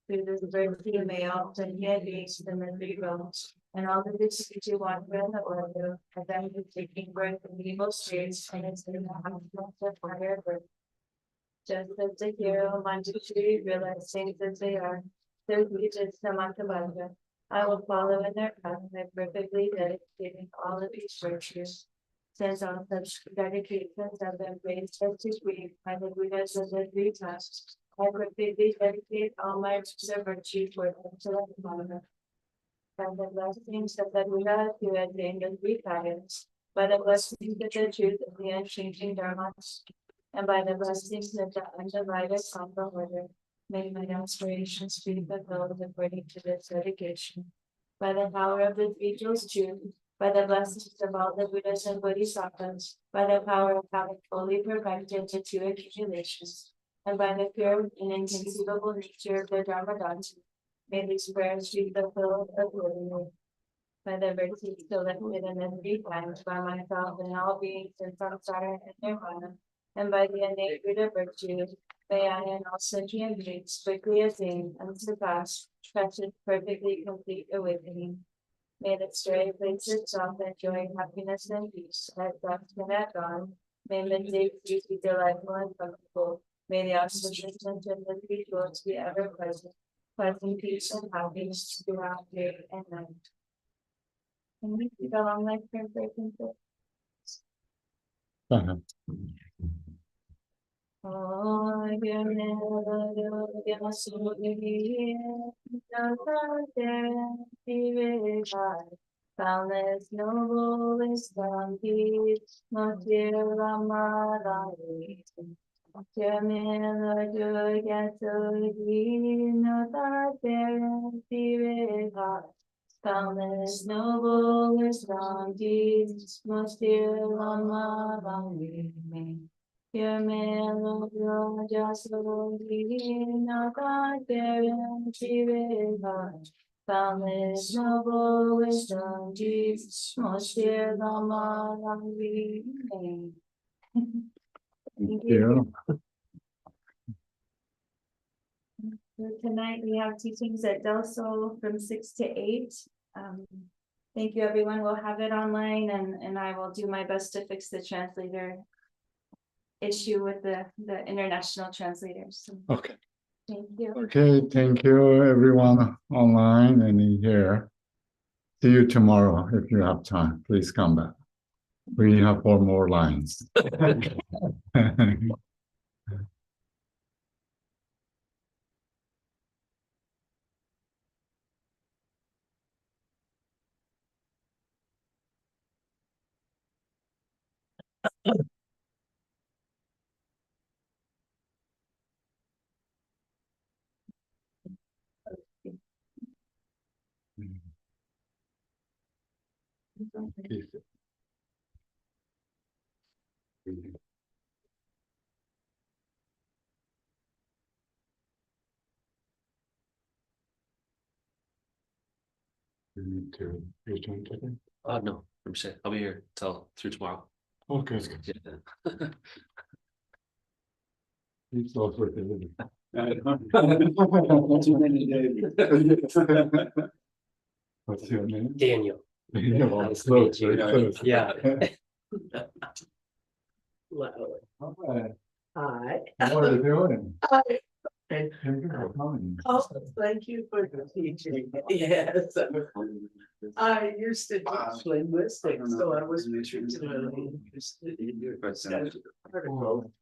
Through this virtue, may all sentient beings in the three realms, and all the diseases you want in the order, and them who taking birth in evil spirits, and it's in the house of fire birth. Just as the hero Manjushri realized things as they are, so we just Samatavadra. I will follow in their path by perfectly dedicating all of these virtues. Since all such dedications have been raised as degree by the Buddhas of the three times, I perfectly dedicate all my virtue for excellent monument. By the blessings of the Buddha who attained the three guidance, by the blessings of the truth of the unchanging Dharma, and by the blessings of the undivided Sangha order, may my aspirations be fulfilled according to this dedication. By the power of the three jewels truth, by the blessings of all the Buddhas and Bodhisattvas, by the power of having fully perfected the two accumulations, and by the pure and inconceivable nature of the Dharmadhatu, may these prayers be fulfilled accordingly. By the virtues selected in the three times by myself and all beings in samsara and nirvana, and by the innate Buddha virtues, may I and all sentient beings quickly attain unsurpassed, precious, perfectly complete awakening. May the stray place itself enjoy happiness and peace at dusk and at dawn. May midday peace be delightful and comfortable. May the auspicious of the three jewels be ever present. Pleasant peace and happiness throughout day and night. Can we keep a long life for breaking through? Boundless noble wisdom, peace, most dear Rama, Jamila Durgato, no that boundless noble wisdom, peace, most dear Rama, your melody just no God guarantee boundless noble wisdom, Jesus, most dear Lama, Thank you. So tonight we have teachings at Del Sol from 6 to 8. Thank you, everyone. We'll have it online, and I will do my best to fix the translator issue with the international translators. So, Okay. thank you. Okay, thank you everyone online and here. See you tomorrow if you have time. Please come back. We have 4 more lines. You need to return to them? No, Rinpoche, I'll be here till through tomorrow. Okay, it's good. Yeah. He's also with the Too many days. What's your name? Daniel. Daniel. Nice to meet you. Very close. Yeah. Hi. Hi. How are you doing? Hi. Thank you for coming. Oh, thank you for the teaching. Yes. I used to teach linguistics, so I was particularly interested in your article.